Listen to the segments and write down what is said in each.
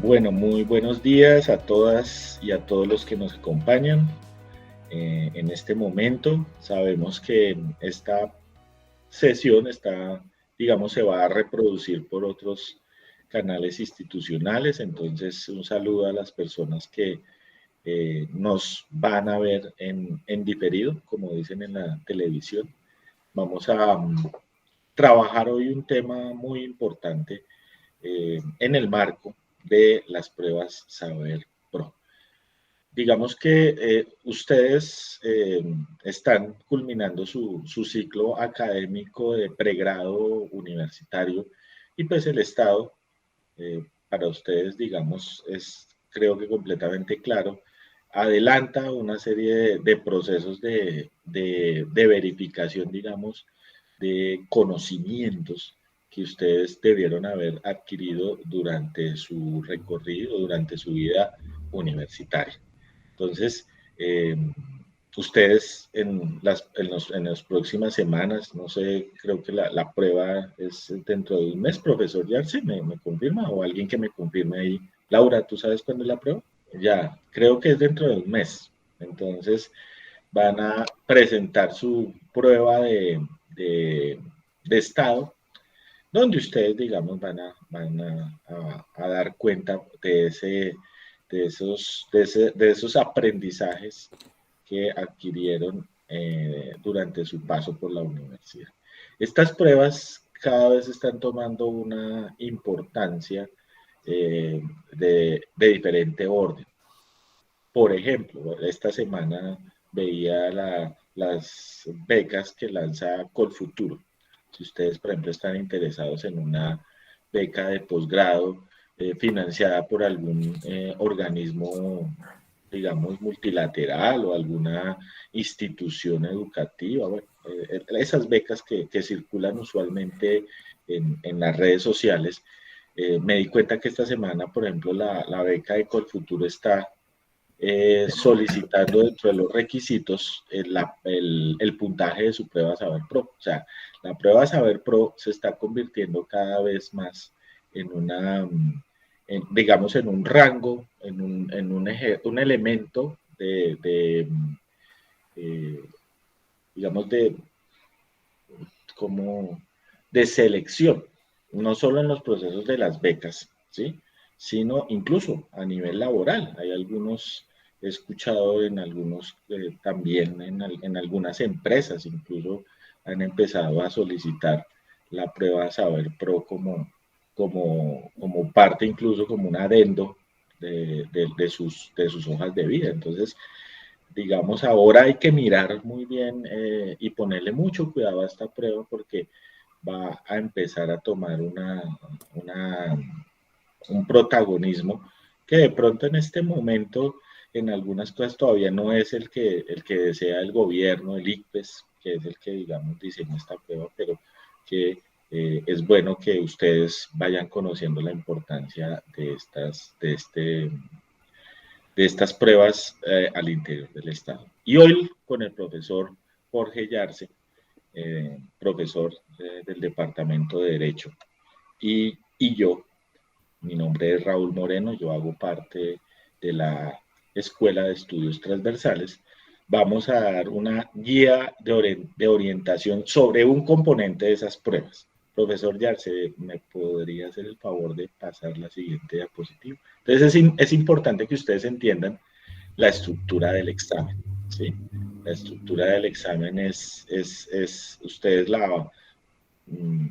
Bueno, muy buenos días a todas y a todos los que nos acompañan en este momento. Sabemos que esta sesión digamos, se va a reproducir por otros canales institucionales. Entonces, un saludo a las personas que nos van a ver en diferido, como dicen en la televisión. Vamos a trabajar hoy un tema muy importante en el marco de las pruebas Saber Pro. Digamos que ustedes están culminando su ciclo académico de pregrado universitario y pues el Estado, para ustedes, digamos, es creo que completamente claro, adelanta una serie de procesos de verificación, digamos, de conocimientos que ustedes debieron haber adquirido durante su recorrido, durante su vida universitaria. Entonces, eh, ustedes en las próximas semanas, no sé, creo que la prueba es dentro de un mes, profesor Yarse, ¿me confirma? O alguien que me confirme ahí. Laura, ¿tú sabes cuándo es la prueba? Ya, creo que es dentro de un mes. Entonces, van a presentar su prueba de estado, donde ustedes, digamos, van a dar cuenta de esos aprendizajes que adquirieron durante su paso por la universidad. Estas pruebas cada vez están tomando una importancia de diferente orden. Por ejemplo, esta semana veía las becas que lanza Colfuturo. Si ustedes, por ejemplo, están interesados en una beca de posgrado financiada por algún organismo, digamos, multilateral o alguna institución educativa, bueno, esas becas que circulan usualmente en las redes sociales, me di cuenta que esta semana, por ejemplo, la beca de Colfuturo está solicitando dentro de los requisitos el puntaje de su prueba Saber Pro. O sea, la prueba Saber Pro se está convirtiendo cada vez más en digamos, en un rango, un elemento eh, digamos, como de selección, no solo en los procesos de las becas, ¿sí? Sino incluso a nivel laboral. Hay algunos, he escuchado en algunos, también en algunas empresas, incluso han empezado a solicitar la prueba Saber Pro como parte, incluso como un adendo de sus hojas de vida. Entonces, digamos, ahora hay que mirar muy bien y ponerle mucho cuidado a esta prueba porque va a empezar a tomar una, un protagonismo que de pronto en este momento en algunas cosas todavía no es el que desea el gobierno, el ICPES, que es el que, digamos, diseña esta prueba, pero que es bueno que ustedes vayan conociendo la importancia de estas pruebas al interior del Estado. Y hoy con el profesor Jorge Yarse, profesor del Departamento de Derecho, y yo, mi nombre es Raúl Moreno, yo hago parte de la Escuela de Estudios Transversales, vamos a dar una guía de orientación sobre un componente de esas pruebas. Profesor Yarse, ¿me podría hacer el favor de pasar la siguiente diapositiva? Entonces es importante que ustedes entiendan la estructura del examen, ¿sí? La estructura del examen ustedes mm,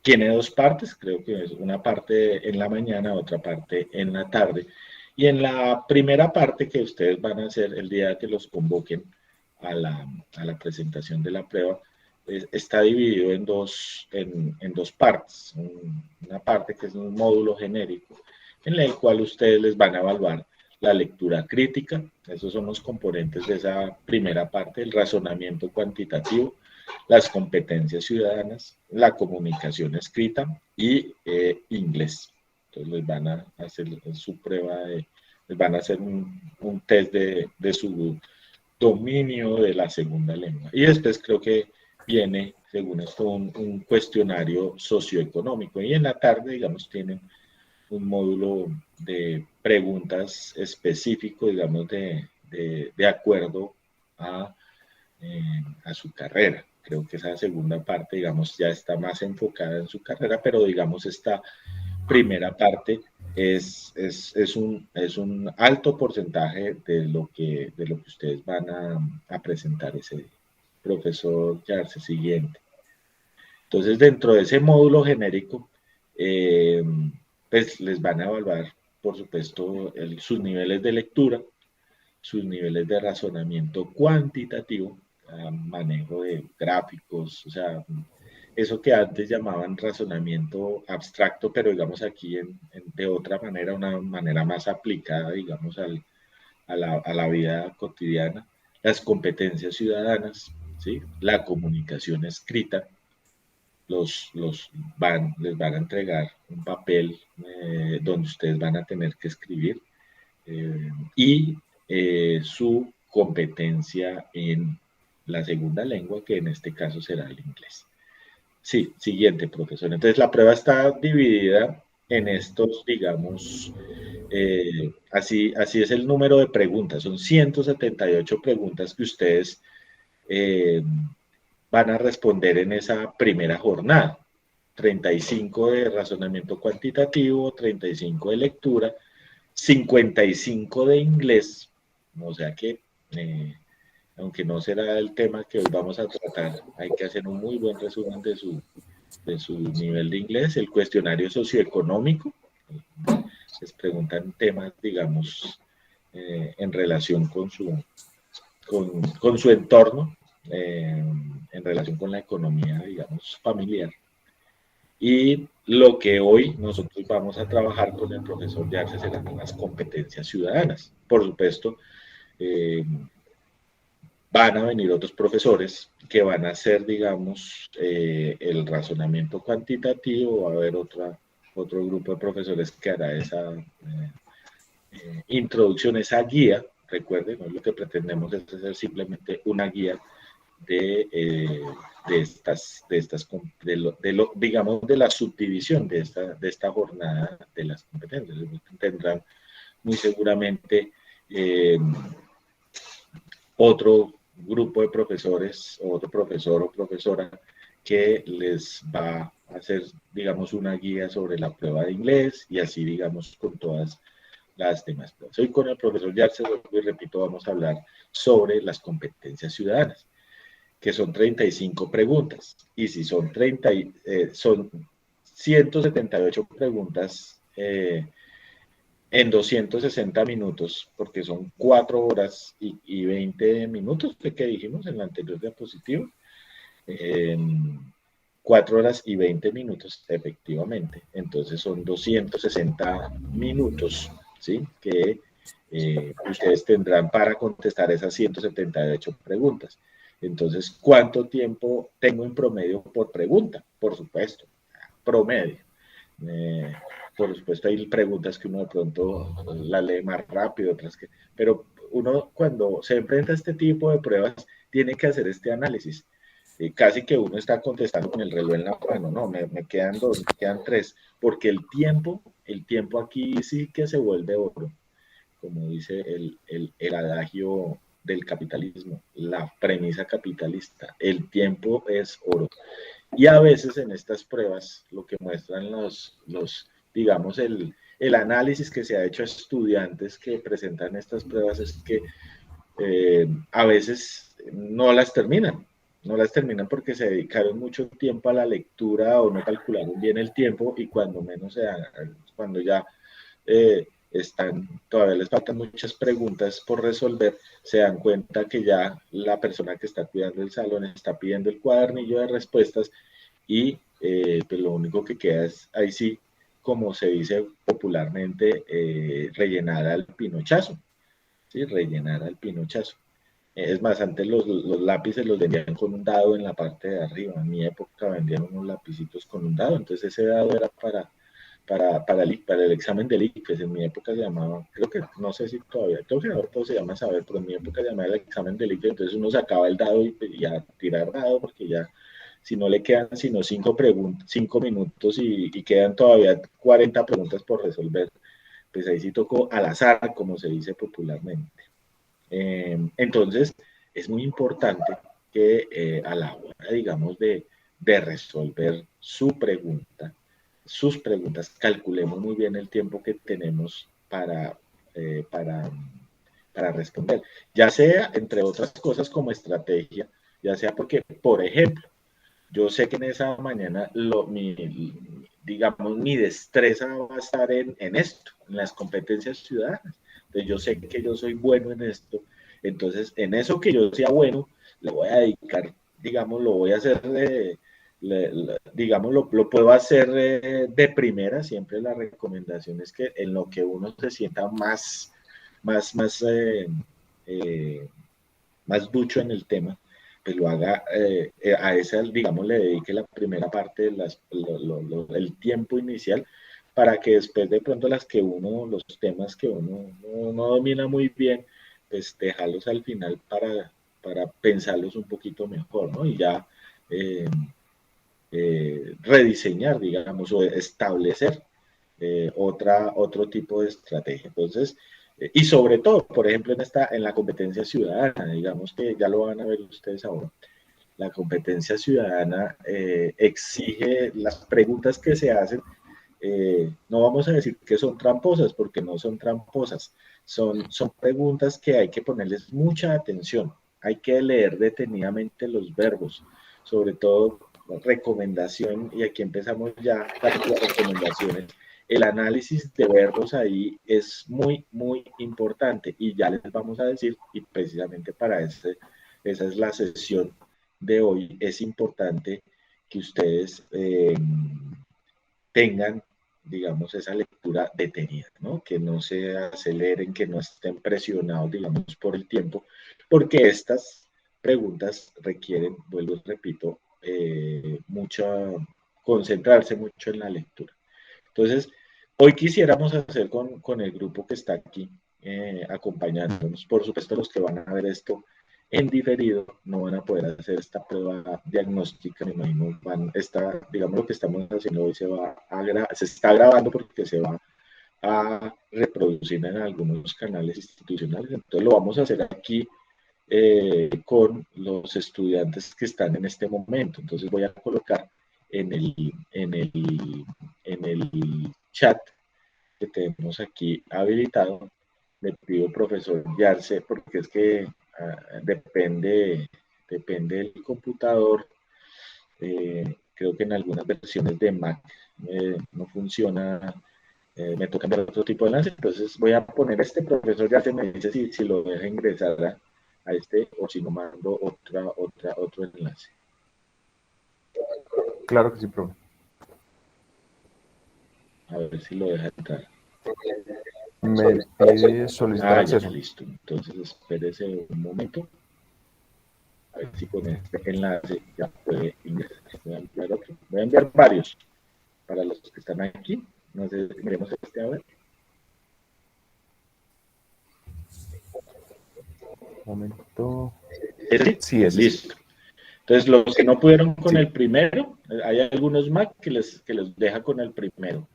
tiene dos partes, creo que es una parte en la mañana, otra parte en la tarde. Y en la primera parte que ustedes van a hacer el día que los convoquen a la presentación de la prueba, está dividido en dos partes. Una parte que es un módulo genérico, en el cual ustedes les van a evaluar la lectura crítica, esos son los componentes de esa primera parte, el razonamiento cuantitativo, las competencias ciudadanas, la comunicación escrita y inglés. Entonces les van a hacer su prueba les van a hacer un test de su dominio de la segunda lengua. Y después creo que viene, según esto, un cuestionario socioeconómico. Y en la tarde, digamos, tienen un módulo de preguntas específico, digamos, de acuerdo a, a su carrera. Creo que esa segunda parte, digamos, ya está más enfocada en su carrera, pero digamos, esta primera parte es un alto porcentaje de lo que ustedes van a presentar ese día. Profesor Yarse, siguiente. Entonces, dentro de ese módulo genérico, eh, pues les van a evaluar, por supuesto, sus niveles de lectura, sus niveles de razonamiento cuantitativo, manejo de gráficos, o sea, eso que antes llamaban razonamiento abstracto, pero digamos aquí de otra manera, una manera más aplicada, digamos, a la vida cotidiana, las competencias ciudadanas, ¿sí? La comunicación escrita, les van a entregar un papel donde ustedes van a tener que escribir y su competencia en la segunda lengua, que en este caso será el inglés. Sí, siguiente, profesor. Entonces, la prueba está dividida en estos, digamos, así es el número de preguntas. Son 178 preguntas que ustedes eh, van a responder en esa primera jornada. 35 de razonamiento cuantitativo, 35 de lectura, 55 de inglés, o sea que, aunque no será el tema que hoy vamos a tratar, hay que hacer un muy buen resumen de su nivel de inglés, el cuestionario socioeconómico, les preguntan temas, digamos, en relación con su entorno, en relación con la economía, digamos, familiar. Y lo que hoy nosotros vamos a trabajar con el profesor Yarse serán las competencias ciudadanas. Por supuesto, eh, van a venir otros profesores que van a hacer, digamos, el razonamiento cuantitativo, va a haber otro grupo de profesores que hará esa introducción, esa guía. Recuerden, no, lo que pretendemos es hacer simplemente una guía digamos, de la subdivisión de esta jornada de las competencias. Tendrán muy seguramente otro grupo de profesores, otro profesor o profesora que les va a hacer, digamos, una guía sobre la prueba de inglés y así, digamos, con todas las demás pruebas. Hoy con el profesor Yarse, y repito, vamos a hablar sobre las competencias ciudadanas, que son 35 preguntas. Y si son 178 preguntas en 260 minutos, porque son 4 horas y 20 minutos, que dijimos en la anterior diapositiva. 4 horas y 20 minutos, efectivamente. Entonces son 260 minutos, ¿sí? Que ustedes tendrán para contestar esas 178 preguntas. Entonces, ¿cuánto tiempo tengo en promedio por pregunta? Por supuesto, promedio. Eh, por supuesto, hay preguntas que uno de pronto la lee más rápido, otras que... Pero uno cuando se enfrenta a este tipo de pruebas tiene que hacer este análisis. Casi que uno está contestando con el reloj en la mano, no, me quedan dos, me quedan tres, porque el tiempo aquí sí que se vuelve oro, como dice el adagio del capitalismo, la premisa capitalista, el tiempo es oro. Y a veces en estas pruebas lo que muestran digamos, el análisis que se ha hecho a estudiantes que presentan estas pruebas es que a veces no las terminan porque se dedicaron mucho tiempo a la lectura o no calcularon bien el tiempo y cuando menos cuando ya todavía les faltan muchas preguntas por resolver, se dan cuenta que ya la persona que está cuidando el salón está pidiendo el cuadernillo de respuestas y pues lo único que queda es ahí sí, como se dice popularmente, rellenar al pinochazo, ¿sí? Rellenar al pinochazo. Es más, antes los lápices los vendían con un dado en la parte de arriba. En mi época vendían unos lapicitos con un dado. Entonces ese dado era para el examen del ICFES. En mi época se llamaba, creo que, no sé si todavía, creo que ahora todo se llama saber, pero en mi época se llamaba el examen del ICFES. Entonces uno sacaba el dado y a tirar dado porque ya si no le quedan sino 5 minutos y quedan todavía 40 preguntas por resolver, pues ahí sí tocó al azar, como se dice popularmente. Entonces, es muy importante que a la hora, digamos, de resolver sus preguntas, calculemos muy bien el tiempo que tenemos eh, para, para responder, ya sea, entre otras cosas, como estrategia, ya sea porque, por ejemplo, yo sé que en esa mañana digamos, mi destreza va a estar en esto, en las competencias ciudadanas. Entonces yo sé que yo soy bueno en esto. Entonces, en eso que yo sea bueno, le voy a dedicar, digamos, lo voy a hacer, digamos, lo puedo hacer de primera. Siempre la recomendación es que en lo que uno se sienta más, más, eh, más ducho en el tema, pues lo haga a esa, digamos, le dedique la primera parte el tiempo inicial para que después de pronto los temas que uno no domina muy bien, pues dejarlos al final para pensarlos un poquito mejor, ¿no? Y ya rediseñar, digamos, o establecer otro tipo de estrategia. Entonces, y sobre todo, por ejemplo, en la competencia ciudadana, digamos que ya lo van a ver ustedes ahora, la competencia ciudadana exige las preguntas que se hacen, no vamos a decir que son tramposas, porque no son tramposas, son preguntas que hay que ponerles mucha atención, hay que leer detenidamente los verbos, sobre todo recomendación, y aquí empezamos ya las recomendaciones. El análisis de verbos ahí es muy importante y ya les vamos a decir, y precisamente para esa es la sesión de hoy, es importante que ustedes tengan, digamos, esa lectura detenida, ¿no? Que no se aceleren, que no estén presionados, digamos, por el tiempo, porque estas preguntas requieren, vuelvo y repito, concentrarse mucho en la lectura. Entonces, hoy quisiéramos hacer con el grupo que está aquí acompañándonos, por supuesto los que van a ver esto en diferido no van a poder hacer esta prueba diagnóstica, me imagino, digamos lo que estamos haciendo hoy se está grabando porque se va a reproducir en algunos canales institucionales, entonces lo vamos a hacer aquí con los estudiantes que están en este momento. Entonces voy a colocar en el chat que tenemos aquí habilitado, le pido profesor Yarse, porque es que depende del computador. Creo que en algunas versiones de Mac no funciona, me toca ver otro tipo de enlace, entonces voy a poner este profesor Yarse, me dice si lo deja ingresar a este o si no mando otro enlace. Claro que sí, profe. A ver si lo deja entrar. Me pide solicitar Ya, acceso. listo. Entonces espérese un momento. A ver si con este enlace ya puede ingresar. Voy a enviar varios para los que están aquí. No sé si miremos este a ver. Un momento. ¿Ese? Sí, ese sí. Listo. Entonces, los que no pudieron con el primero, hay algunos Mac que les deja con el primero.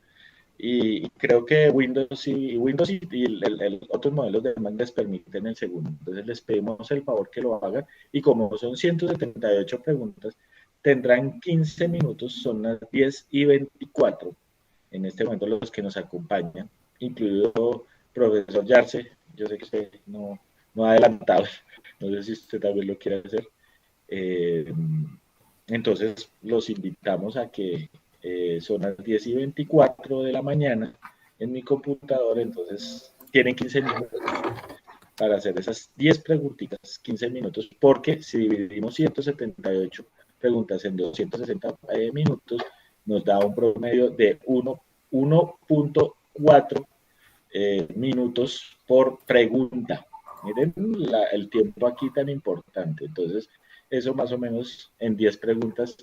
Y creo que Windows y otros modelos de Mac les permiten el segundo. Entonces les pedimos el favor que lo hagan y como son 178 preguntas, tendrán 15 minutos, son las 10:24 en este momento los que nos acompañan, incluido profesor Yarse. Yo sé que usted no ha adelantado, no sé si usted también lo quiere hacer. Entonces los invitamos a que son las 10:24 de la mañana en mi computador, entonces tienen 15 minutos para hacer esas 10 preguntitas, 15 minutos, porque si dividimos 178 preguntas en 260 minutos, nos da un promedio de 1.4 minutos por pregunta. Miren el tiempo aquí tan importante. Entonces, eso más o menos en 10 preguntas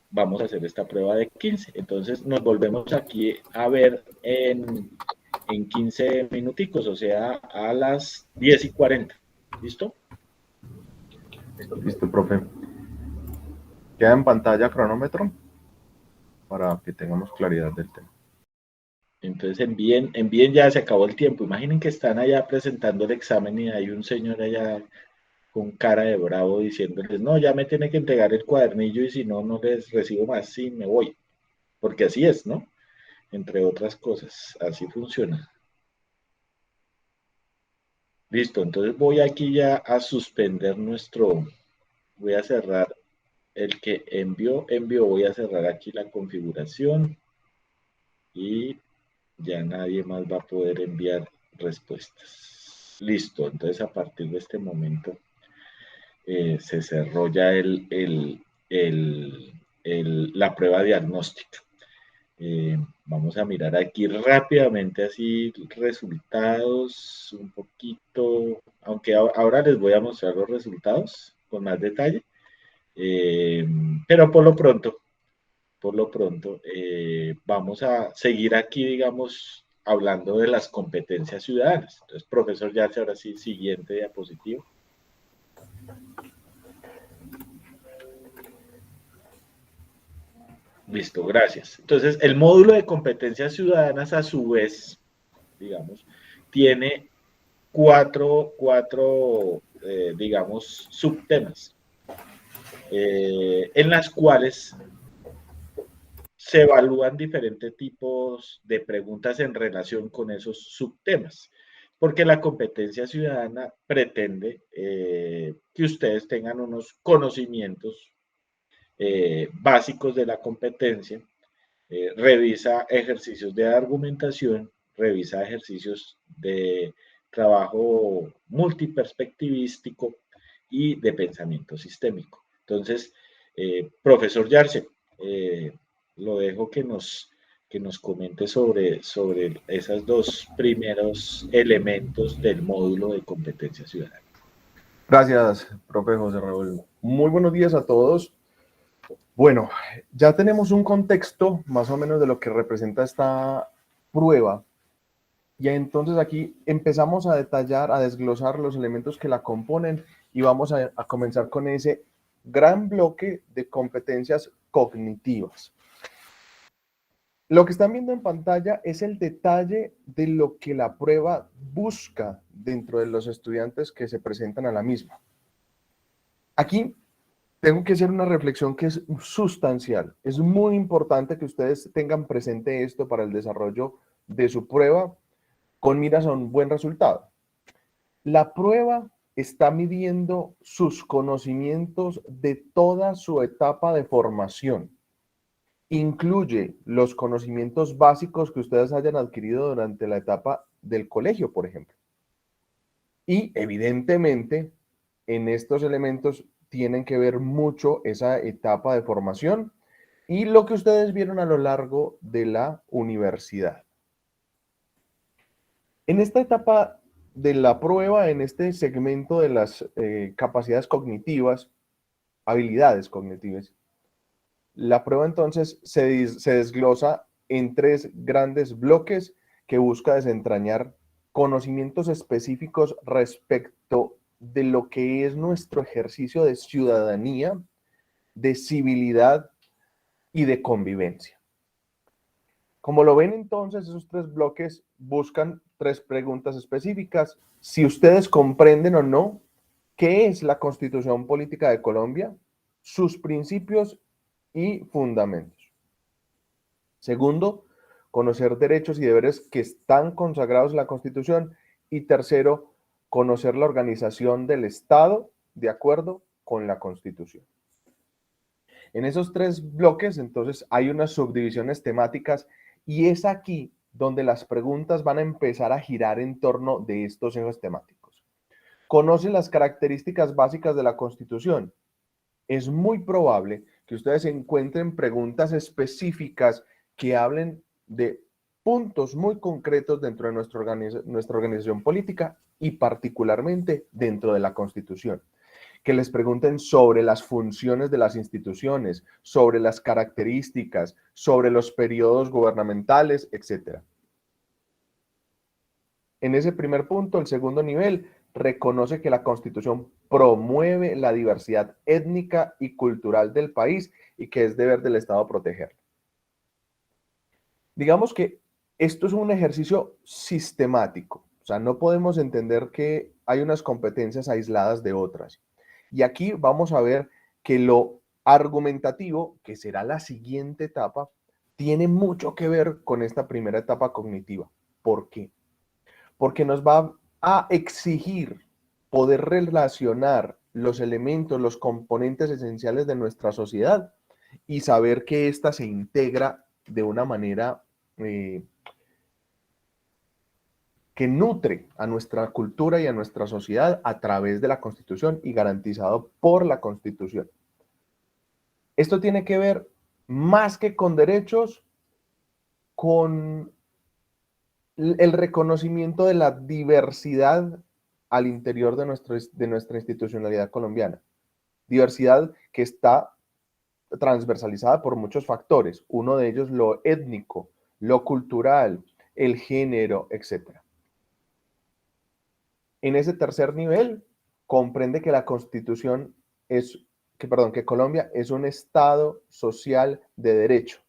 vamos a hacer esta prueba de 15. Entonces, nos volvemos aquí a ver en 15 minuticos, o sea, a las 10:40. ¿Listo? Listo, profe. Queda en pantalla cronómetro para que tengamos claridad del tema. Entonces envíen, ya se acabó el tiempo. Imaginen que están allá presentando el examen y hay un señor allá con cara de bravo diciéndoles, no, ya me tiene que entregar el cuadernillo y si no, no les recibo más, sí, me voy. Porque así es, ¿no? Entre otras cosas, así funciona. Listo, entonces voy aquí ya a suspender voy a cerrar el que envió, voy a cerrar aquí la configuración y ya nadie más va a poder enviar respuestas. Listo, entonces a partir de este momento se cerró ya la prueba diagnóstica. Vamos a mirar aquí rápidamente así resultados un poquito, aunque ahora les voy a mostrar los resultados con más detalle, pero por lo pronto vamos a seguir aquí, digamos, hablando de las competencias ciudadanas. Entonces, profesor Yarse, ahora sí, siguiente diapositiva. Listo, gracias. Entonces, el módulo de competencias ciudadanas, a su vez, digamos, tiene cuatro digamos, subtemas, en las cuales se evalúan diferentes tipos de preguntas en relación con esos subtemas, porque la competencia ciudadana pretende que ustedes tengan unos conocimientos básicos de la competencia, revisa ejercicios de argumentación, revisa ejercicios de trabajo multiperspectivístico y de pensamiento sistémico. Entonces, profesor Yarse, lo dejo que nos comente sobre esos dos primeros elementos del módulo de competencia ciudadana. Gracias, profe José Raúl. Muy buenos días a todos. Bueno, ya tenemos un contexto más o menos de lo que representa esta prueba. Y entonces aquí empezamos a detallar, a desglosar los elementos que la componen y vamos a comenzar con ese gran bloque de competencias cognitivas. Lo que están viendo en pantalla es el detalle de lo que la prueba busca dentro de los estudiantes que se presentan a la misma. Aquí tengo que hacer una reflexión que es sustancial. Es muy importante que ustedes tengan presente esto para el desarrollo de su prueba con miras a un buen resultado. La prueba está midiendo sus conocimientos de toda su etapa de formación. Incluye los conocimientos básicos que ustedes hayan adquirido durante la etapa del colegio, por ejemplo. Y evidentemente, en estos elementos tienen que ver mucho esa etapa de formación y lo que ustedes vieron a lo largo de la universidad. En esta etapa de la prueba, en este segmento de las capacidades cognitivas, habilidades cognitivas, la prueba entonces se desglosa en tres grandes bloques que busca desentrañar conocimientos específicos respecto de lo que es nuestro ejercicio de ciudadanía, de civilidad y de convivencia. Como lo ven entonces, esos tres bloques buscan tres preguntas específicas. Si ustedes comprenden o no qué es la Constitución Política de Colombia, sus principios y fundamentos. Segundo, conocer derechos y deberes que están consagrados en la Constitución. Y tercero, conocer la organización del Estado de acuerdo con la Constitución. En esos tres bloques, entonces, hay unas subdivisiones temáticas y es aquí donde las preguntas van a empezar a girar en torno de estos ejes temáticos. Conoce las características básicas de la Constitución. Es muy probable que ustedes encuentren preguntas específicas que hablen de puntos muy concretos dentro de nuestra organización política y particularmente dentro de la Constitución. Que les pregunten sobre las funciones de las instituciones, sobre las características, sobre los periodos gubernamentales, etc. En ese primer punto, el segundo nivel, reconoce que la Constitución promueve la diversidad étnica y cultural del país y que es deber del Estado protegerla. Digamos que esto es un ejercicio sistemático, o sea, no podemos entender que hay unas competencias aisladas de otras. Y aquí vamos a ver que lo argumentativo, que será la siguiente etapa, tiene mucho que ver con esta primera etapa cognitiva. ¿Por qué? Porque nos va a exigir poder relacionar los elementos, los componentes esenciales de nuestra sociedad y saber que ésta se integra de una manera que nutre a nuestra cultura y a nuestra sociedad a través de la Constitución y garantizado por la Constitución. Esto tiene que ver más que con derechos, con el reconocimiento de la diversidad al interior de nuestra institucionalidad colombiana. Diversidad que está transversalizada por muchos factores, uno de ellos lo étnico, lo cultural, el género, etc. En ese tercer nivel, comprende que la Constitución que Colombia es un Estado social de derecho.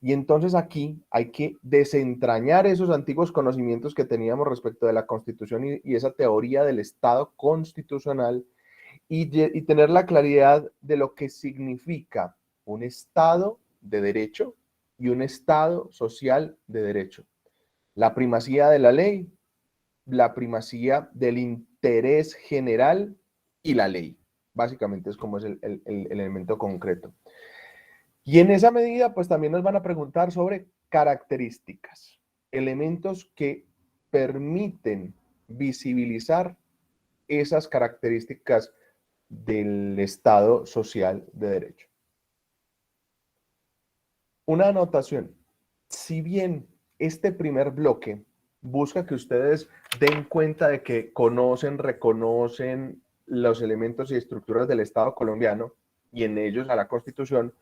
Y entonces aquí hay que desentrañar esos antiguos conocimientos que teníamos respecto de la Constitución y esa teoría del Estado constitucional y tener la claridad de lo que significa un Estado de derecho y un Estado social de derecho. La primacía de la ley, la primacía del interés general y la ley. Básicamente es como es el elemento concreto. Y en esa medida, pues también nos van a preguntar sobre características, elementos que permiten visibilizar esas características del Estado social de derecho. Una anotación, si bien este primer bloque busca que ustedes den cuenta de que reconocen los elementos y estructuras del Estado colombiano y en ellos a la Constitución,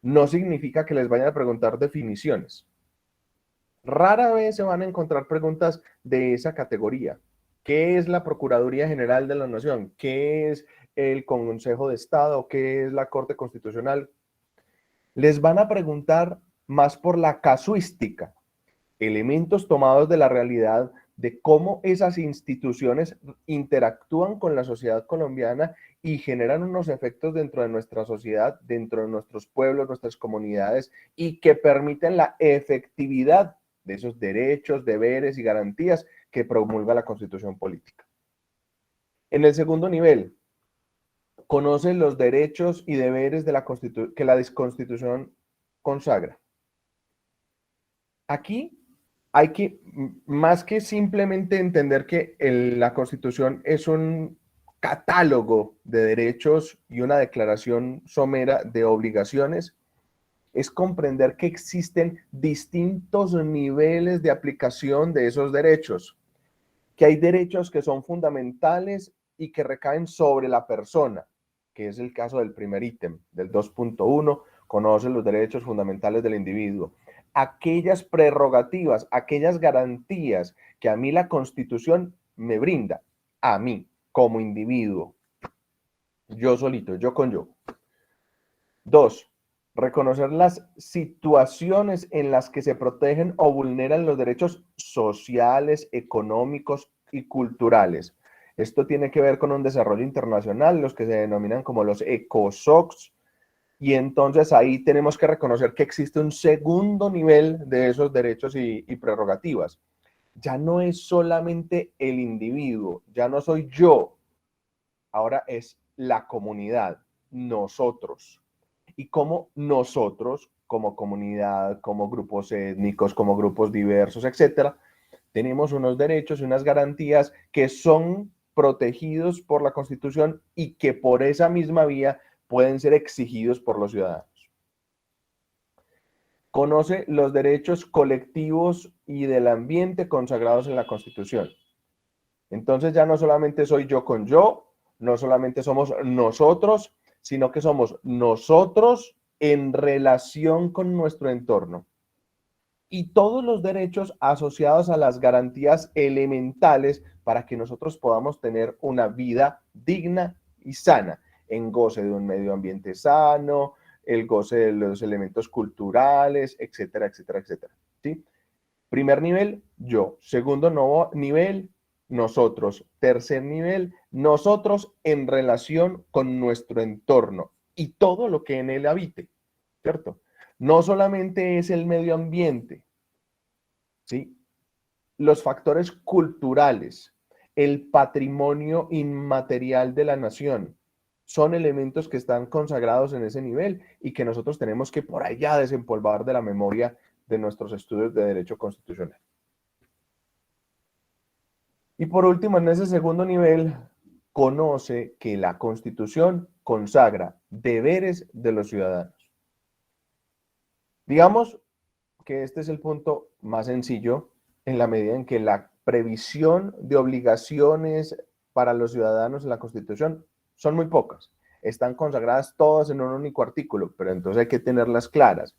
no significa que les vayan a preguntar definiciones. Rara vez se van a encontrar preguntas de esa categoría. ¿Qué es la Procuraduría General de la Nación? ¿Qué es el Consejo de Estado? ¿Qué es la Corte Constitucional? Les van a preguntar más por la casuística, elementos tomados de la realidad de cómo esas instituciones interactúan con la sociedad colombiana y generan unos efectos dentro de nuestra sociedad, dentro de nuestros pueblos, nuestras comunidades, y que permiten la efectividad de esos derechos, deberes y garantías que promulga la Constitución política. En el segundo nivel, conoce los derechos y deberes de que la Constitución consagra. Aquí hay que, más que simplemente entender que la Constitución es un catálogo de derechos y una declaración somera de obligaciones, es comprender que existen distintos niveles de aplicación de esos derechos, que hay derechos que son fundamentales y que recaen sobre la persona, que es el caso del primer ítem, del 2.1, conoce los derechos fundamentales del individuo. Aquellas prerrogativas, aquellas garantías que a mí la Constitución me brinda, a mí como individuo, yo solito, yo con yo. 2, reconocer las situaciones en las que se protegen o vulneran los derechos sociales, económicos y culturales. Esto tiene que ver con un desarrollo internacional, los que se denominan como los ECOSOCs, y entonces ahí tenemos que reconocer que existe un segundo nivel de esos derechos y prerrogativas. Ya no es solamente el individuo, ya no soy yo, ahora es la comunidad, nosotros. Y como nosotros, como comunidad, como grupos étnicos, como grupos diversos, etcétera, tenemos unos derechos y unas garantías que son protegidos por la Constitución y que por esa misma vía pueden ser exigidos por los ciudadanos. Conoce los derechos colectivos y del ambiente consagrados en la Constitución. Entonces ya no solamente soy yo con yo, no solamente somos nosotros, sino que somos nosotros en relación con nuestro entorno. y todos los derechos asociados a las garantías elementales para que nosotros podamos tener una vida digna y sana, en goce de un medio ambiente sano, el goce de los elementos culturales, etcétera, etcétera, etcétera. ¿Sí? Primer nivel, yo. Segundo nivel, nosotros. Tercer nivel, nosotros en relación con nuestro entorno y todo lo que en él habite, ¿cierto? No solamente es el medio ambiente, ¿sí? Los factores culturales, el patrimonio inmaterial de la nación, son elementos que están consagrados en ese nivel y que nosotros tenemos que por allá desempolvar de la memoria de nuestros estudios de derecho constitucional. Y por último, en ese segundo nivel, conoce que la Constitución consagra deberes de los ciudadanos. Digamos que este es el punto más sencillo en la medida en que la previsión de obligaciones para los ciudadanos en la Constitución son muy pocas. Están consagradas todas en un único artículo, pero entonces hay que tenerlas claras.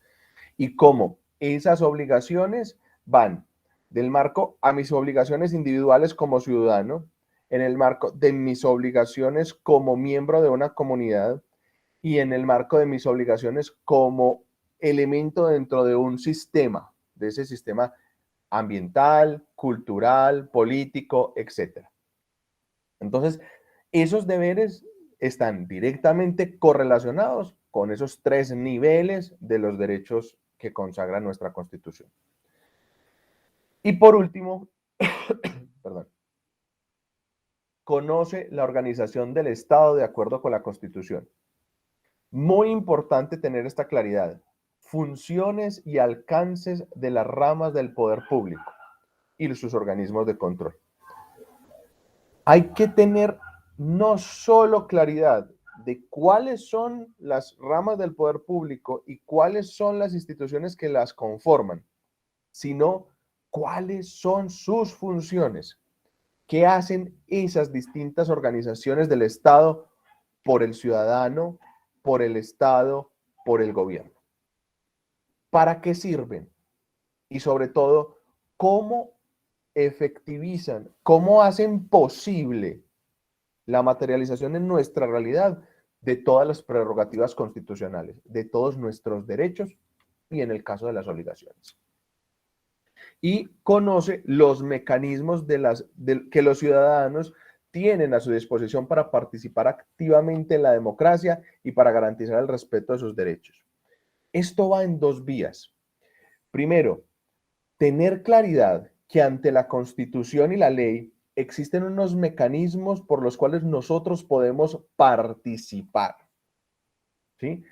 Y cómo esas obligaciones van del marco a mis obligaciones individuales como ciudadano, en el marco de mis obligaciones como miembro de una comunidad y en el marco de mis obligaciones como elemento dentro de un sistema, de ese sistema ambiental, cultural, político, etc. Entonces, esos deberes están directamente correlacionados con esos tres niveles de los derechos que consagra nuestra Constitución. Y por último, perdón, conoce la organización del Estado de acuerdo con la Constitución. Muy importante tener esta claridad. Funciones y alcances de las ramas del poder público y sus organismos de control. Hay que tener no solo claridad de cuáles son las ramas del poder público y cuáles son las instituciones que las conforman, sino cuáles son sus funciones, qué hacen esas distintas organizaciones del Estado por el ciudadano, por el Estado, por el gobierno. ¿Para qué sirven? Y sobre todo, ¿cómo efectivizan, cómo hacen posible la materialización en nuestra realidad de todas las prerrogativas constitucionales, de todos nuestros derechos y en el caso de las obligaciones? Y conoce los mecanismos que los ciudadanos tienen a su disposición para participar activamente en la democracia y para garantizar el respeto de sus derechos. Esto va en dos vías. Primero, tener claridad que ante la Constitución y la ley existen unos mecanismos por los cuales nosotros podemos participar, ¿sí?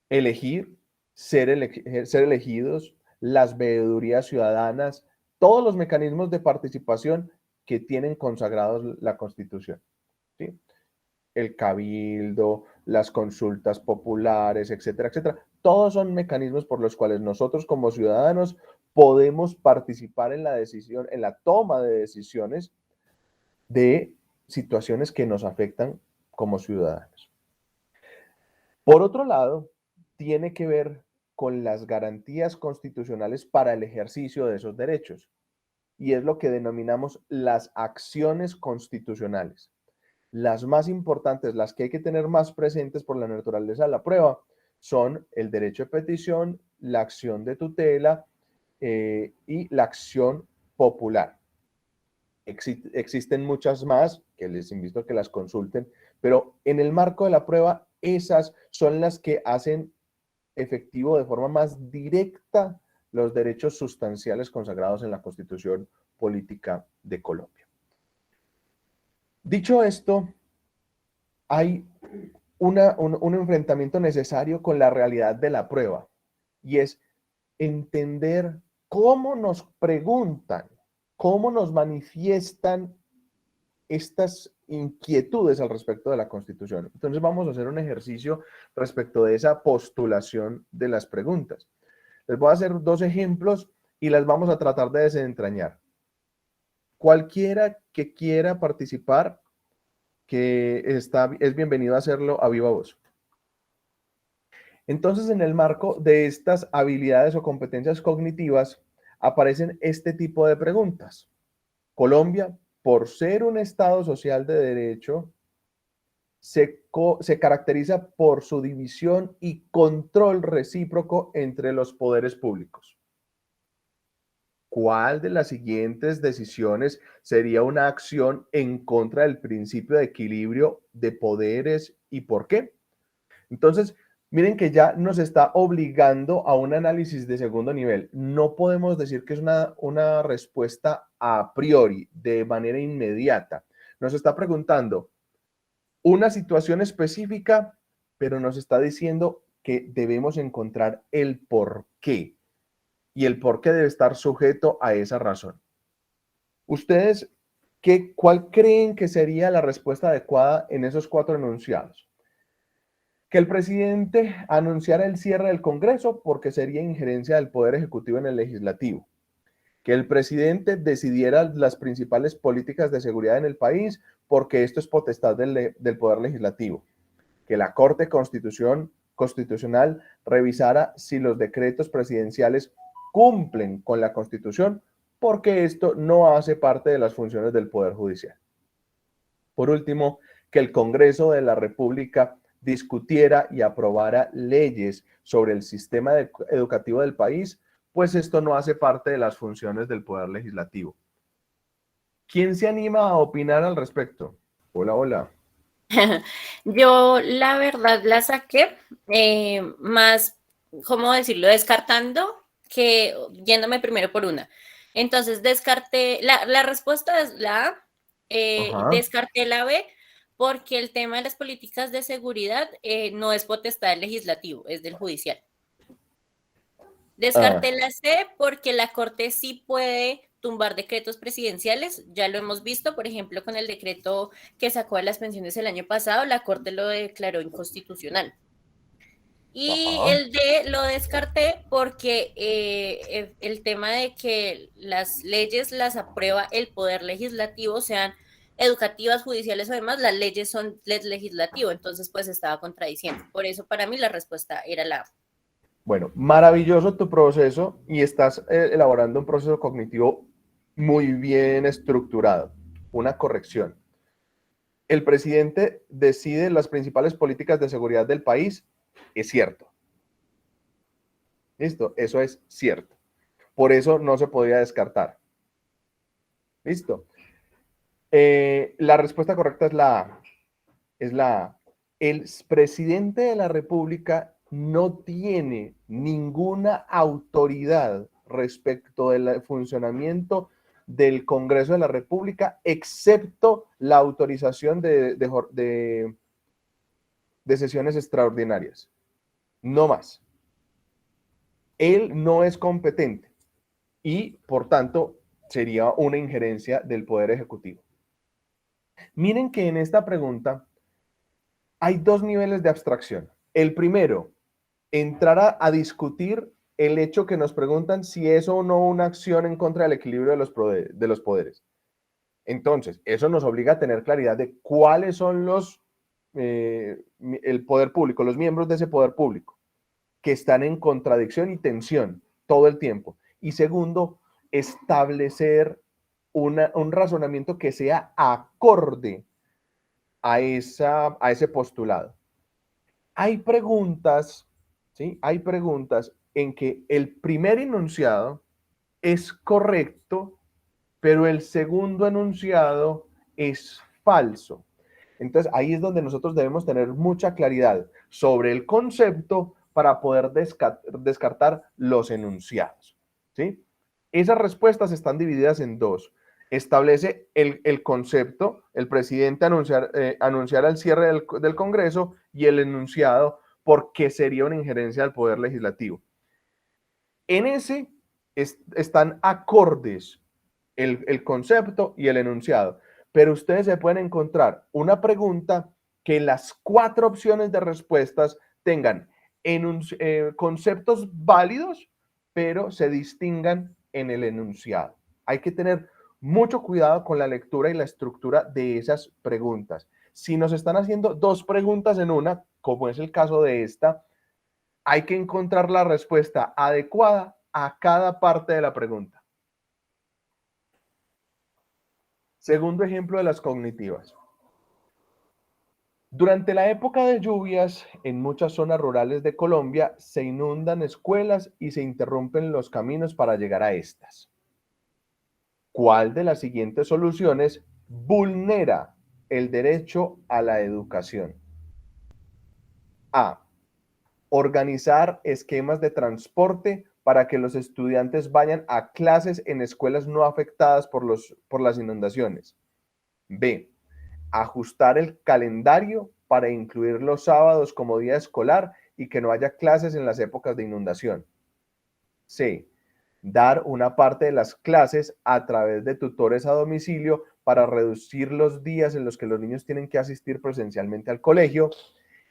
Elegir, ser elegidos, las veedurías ciudadanas, todos los mecanismos de participación que tienen consagrados la Constitución, ¿sí? El cabildo, las consultas populares, etcétera, etcétera. Todos son mecanismos por los cuales nosotros como ciudadanos podemos participar en la decisión, en la toma de decisiones de situaciones que nos afectan como ciudadanos. Por otro lado, tiene que ver con las garantías constitucionales para el ejercicio de esos derechos, y es lo que denominamos las acciones constitucionales. Las más importantes, las que hay que tener más presentes por la naturaleza de la prueba, son el derecho de petición, la acción de tutela y la acción popular. Existen muchas más que les invito a que las consulten, pero en el marco de la prueba, esas son las que hacen efectivo de forma más directa los derechos sustanciales consagrados en la Constitución Política de Colombia. Dicho esto, hay un enfrentamiento necesario con la realidad de la prueba, y es entender cómo nos preguntan, cómo nos manifiestan estas inquietudes al respecto de la Constitución. Entonces vamos a hacer un ejercicio respecto de esa postulación de las preguntas. Les voy a hacer dos ejemplos y las vamos a tratar de desentrañar. Cualquiera que quiera participar, es bienvenido a hacerlo a viva voz. Entonces, en el marco de estas habilidades o competencias cognitivas, aparecen este tipo de preguntas. Colombia, por ser un Estado social de derecho, se caracteriza por su división y control recíproco entre los poderes públicos. ¿Cuál de las siguientes decisiones sería una acción en contra del principio de equilibrio de poderes y por qué? Entonces, miren que ya nos está obligando a un análisis de segundo nivel. No podemos decir que es una respuesta a priori, de manera inmediata. Nos está preguntando una situación específica, pero nos está diciendo que debemos encontrar el por qué. Y el por qué debe estar sujeto a esa razón. ¿Ustedes cuál creen que sería la respuesta adecuada en esos 4 enunciados? Que el presidente anunciara el cierre del Congreso porque sería injerencia del Poder Ejecutivo en el Legislativo. Que el presidente decidiera las principales políticas de seguridad en el país porque esto es potestad del Poder Legislativo. Que la Corte Constitucional revisara si los decretos presidenciales cumplen con la Constitución porque esto no hace parte de las funciones del Poder Judicial. Por último, que el Congreso de la República discutiera y aprobara leyes sobre el sistema educativo del país, pues esto no hace parte de las funciones del Poder Legislativo. ¿Quién se anima a opinar al respecto? Hola, hola. Yo la verdad la saqué más, ¿cómo decirlo? Descartando que yéndome primero por una. Entonces descarté, la respuesta es la A, descarté la B porque el tema de las políticas de seguridad no es potestad del legislativo, es del judicial. Descarté la C porque la Corte sí puede tumbar decretos presidenciales, ya lo hemos visto, por ejemplo, con el decreto que sacó de las pensiones el año pasado, la Corte lo declaró inconstitucional. Y el D lo descarté porque el tema de que las leyes las aprueba el Poder Legislativo, sean educativas, judiciales o demás, las leyes son legislativo, entonces pues estaba contradiciendo. Por eso para mí la respuesta era la A. Bueno, maravilloso tu proceso y estás elaborando un proceso cognitivo muy bien estructurado. Una corrección. El presidente decide las principales políticas de seguridad del país. Es cierto. ¿Listo? Eso es cierto. Por eso no se podría descartar. ¿Listo? La respuesta correcta es la A. Es la A. El presidente de la República no tiene ninguna autoridad respecto del funcionamiento del Congreso de la República, excepto la autorización de sesiones extraordinarias. No más. Él no es competente y, por tanto, sería una injerencia del Poder Ejecutivo. Miren que en esta pregunta hay 2 niveles de abstracción. El primero, entrar a discutir el hecho que nos preguntan si es o no una acción en contra del equilibrio de los poderes. Entonces, eso nos obliga a tener claridad de cuáles son el poder público, los miembros de ese poder público, que están en contradicción y tensión todo el tiempo. Y segundo, establecer un razonamiento que sea acorde a ese postulado. Hay preguntas, ¿sí? Hay preguntas en que el primer enunciado es correcto, pero el segundo enunciado es falso. Entonces, ahí es donde nosotros debemos tener mucha claridad sobre el concepto para poder descartar los enunciados, ¿sí? Esas respuestas están divididas en 2. Establece el concepto, el presidente anunciar el cierre del Congreso y el enunciado porque sería una injerencia del Poder Legislativo. En ese están acordes el concepto y el enunciado, pero ustedes se pueden encontrar una pregunta que las 4 opciones de respuestas tengan conceptos válidos, pero se distingan en el enunciado. Hay que tener mucho cuidado con la lectura y la estructura de esas preguntas. Si nos están haciendo 2 preguntas en una, como es el caso de esta, hay que encontrar la respuesta adecuada a cada parte de la pregunta. Segundo ejemplo de las cognitivas. Durante la época de lluvias, en muchas zonas rurales de Colombia se inundan escuelas y se interrumpen los caminos para llegar a estas. ¿Cuál de las siguientes soluciones vulnera el derecho a la educación? A. Organizar esquemas de transporte para que los estudiantes vayan a clases en escuelas no afectadas por las inundaciones. B. Ajustar el calendario para incluir los sábados como día escolar y que no haya clases en las épocas de inundación. C. Dar una parte de las clases a través de tutores a domicilio para reducir los días en los que los niños tienen que asistir presencialmente al colegio.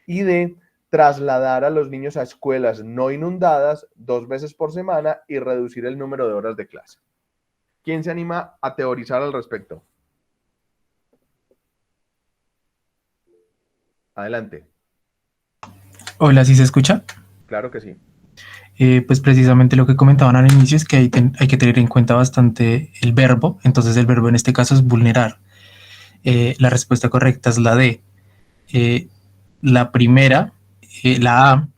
Y D. Trasladar a los niños a escuelas no inundadas 2 veces por semana y reducir el número de horas de clase. ¿Quién se anima a teorizar al respecto? Adelante. Hola, ¿sí se escucha? Claro que sí. Pues precisamente lo que comentaban al inicio es que hay que tener en cuenta bastante el verbo. Entonces el verbo en este caso es vulnerar. La respuesta correcta es la D. La primera, la A,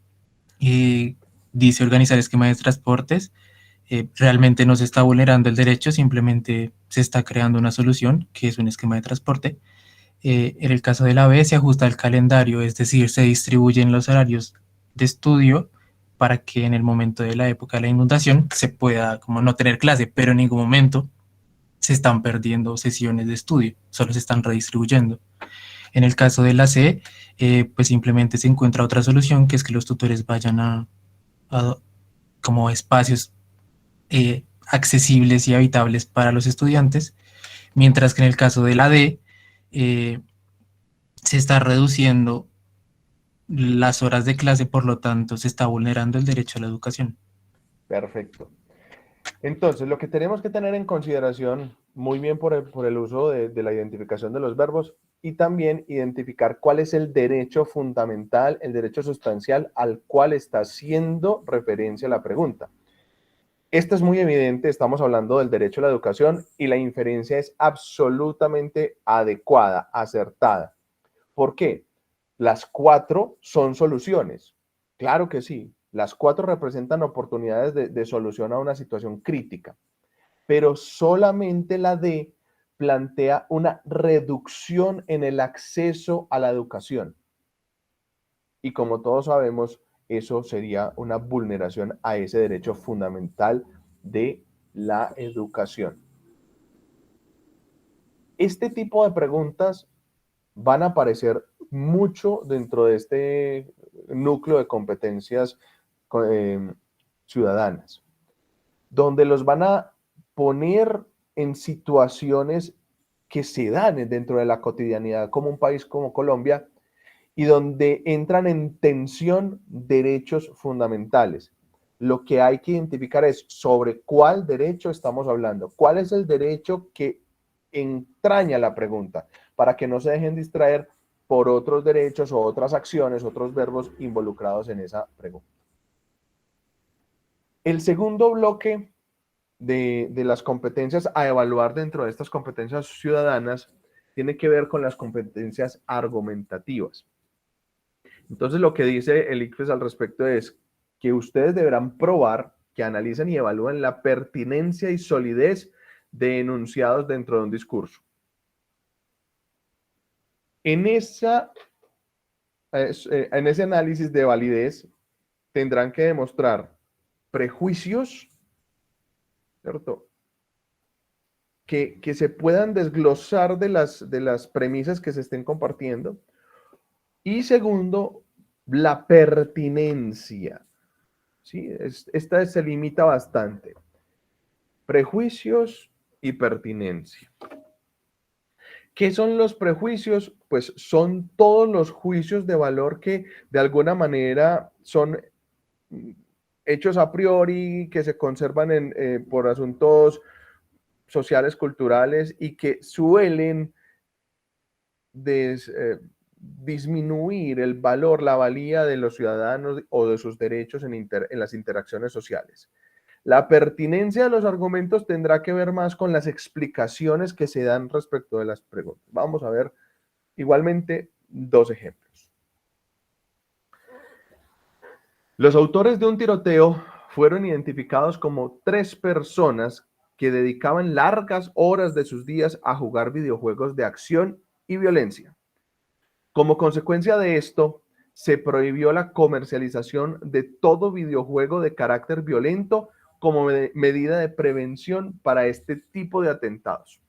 dice organizar esquema de transportes. Realmente no se está vulnerando el derecho, simplemente se está creando una solución que es un esquema de transporte. En el caso de la B se ajusta el calendario, es decir, se distribuyen los horarios de estudio para que en el momento de la época de la inundación se pueda como no tener clase, pero en ningún momento se están perdiendo sesiones de estudio, solo se están redistribuyendo. En el caso de la C, pues simplemente se encuentra otra solución, que es que los tutores vayan a como espacios accesibles y habitables para los estudiantes, mientras que en el caso de la D, se está reduciendo las horas de clase, por lo tanto, se está vulnerando el derecho a la educación. Perfecto. Entonces, lo que tenemos que tener en consideración, muy bien por el uso de la identificación de los verbos, y también identificar cuál es el derecho fundamental, el derecho sustancial al cual está haciendo referencia la pregunta. Esto es muy evidente, estamos hablando del derecho a la educación y la inferencia es absolutamente adecuada, acertada. ¿Por qué? Las 4 son soluciones. Claro que sí. Las 4 representan oportunidades de solución a una situación crítica. Pero solamente la D plantea una reducción en el acceso a la educación. Y como todos sabemos, eso sería una vulneración a ese derecho fundamental de la educación. Este tipo de preguntas van a aparecer mucho dentro de este núcleo de competencias ciudadanas, donde los van a poner en situaciones que se dan dentro de la cotidianidad como un país como Colombia y donde entran en tensión derechos fundamentales. Lo que hay que identificar es sobre cuál derecho estamos hablando, cuál es el derecho que entraña la pregunta, para que no se dejen distraer por otros derechos o otras acciones, otros verbos involucrados en esa pregunta. El segundo bloque de las competencias a evaluar dentro de estas competencias ciudadanas tiene que ver con las competencias argumentativas. Entonces, lo que dice el ICFES al respecto es que ustedes deberán probar, que analicen y evalúen la pertinencia y solidez de enunciados dentro de un discurso. En ese análisis de validez tendrán que demostrar prejuicios, ¿cierto? Que se puedan desglosar de las premisas que se estén compartiendo. Y segundo, la pertinencia. ¿Sí? Esta se limita bastante. Prejuicios y pertinencia. ¿Qué son los prejuicios? Pues son todos los juicios de valor que de alguna manera son hechos a priori, que se conservan por asuntos sociales, culturales y que suelen disminuir el valor, la valía de los ciudadanos o de sus derechos en las interacciones sociales. La pertinencia de los argumentos tendrá que ver más con las explicaciones que se dan respecto de las preguntas. Vamos a ver igualmente dos ejemplos. Los autores de un tiroteo fueron identificados como 3 personas que dedicaban largas horas de sus días a jugar videojuegos de acción y violencia. Como consecuencia de esto, se prohibió la comercialización de todo videojuego de carácter violento como medida de prevención para este tipo de atentados.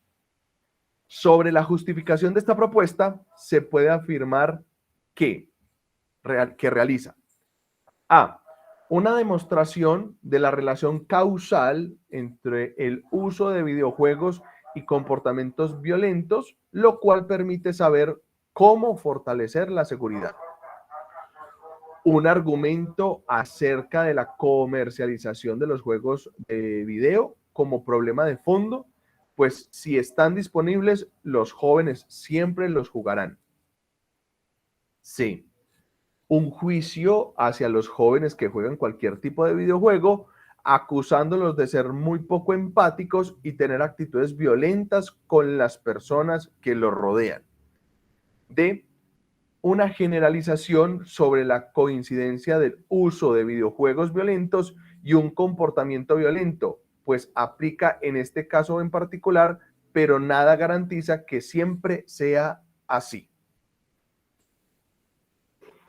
Sobre la justificación de esta propuesta, se puede afirmar que realiza A. Una demostración de la relación causal entre el uso de videojuegos y comportamientos violentos, lo cual permite saber cómo fortalecer la seguridad. Un argumento acerca de la comercialización de los juegos de video como problema de fondo, pues si están disponibles, los jóvenes siempre los jugarán. C. Un juicio hacia los jóvenes que juegan cualquier tipo de videojuego, acusándolos de ser muy poco empáticos y tener actitudes violentas con las personas que los rodean. D. Una generalización sobre la coincidencia del uso de videojuegos violentos y un comportamiento violento, pues aplica en este caso en particular, pero nada garantiza que siempre sea así.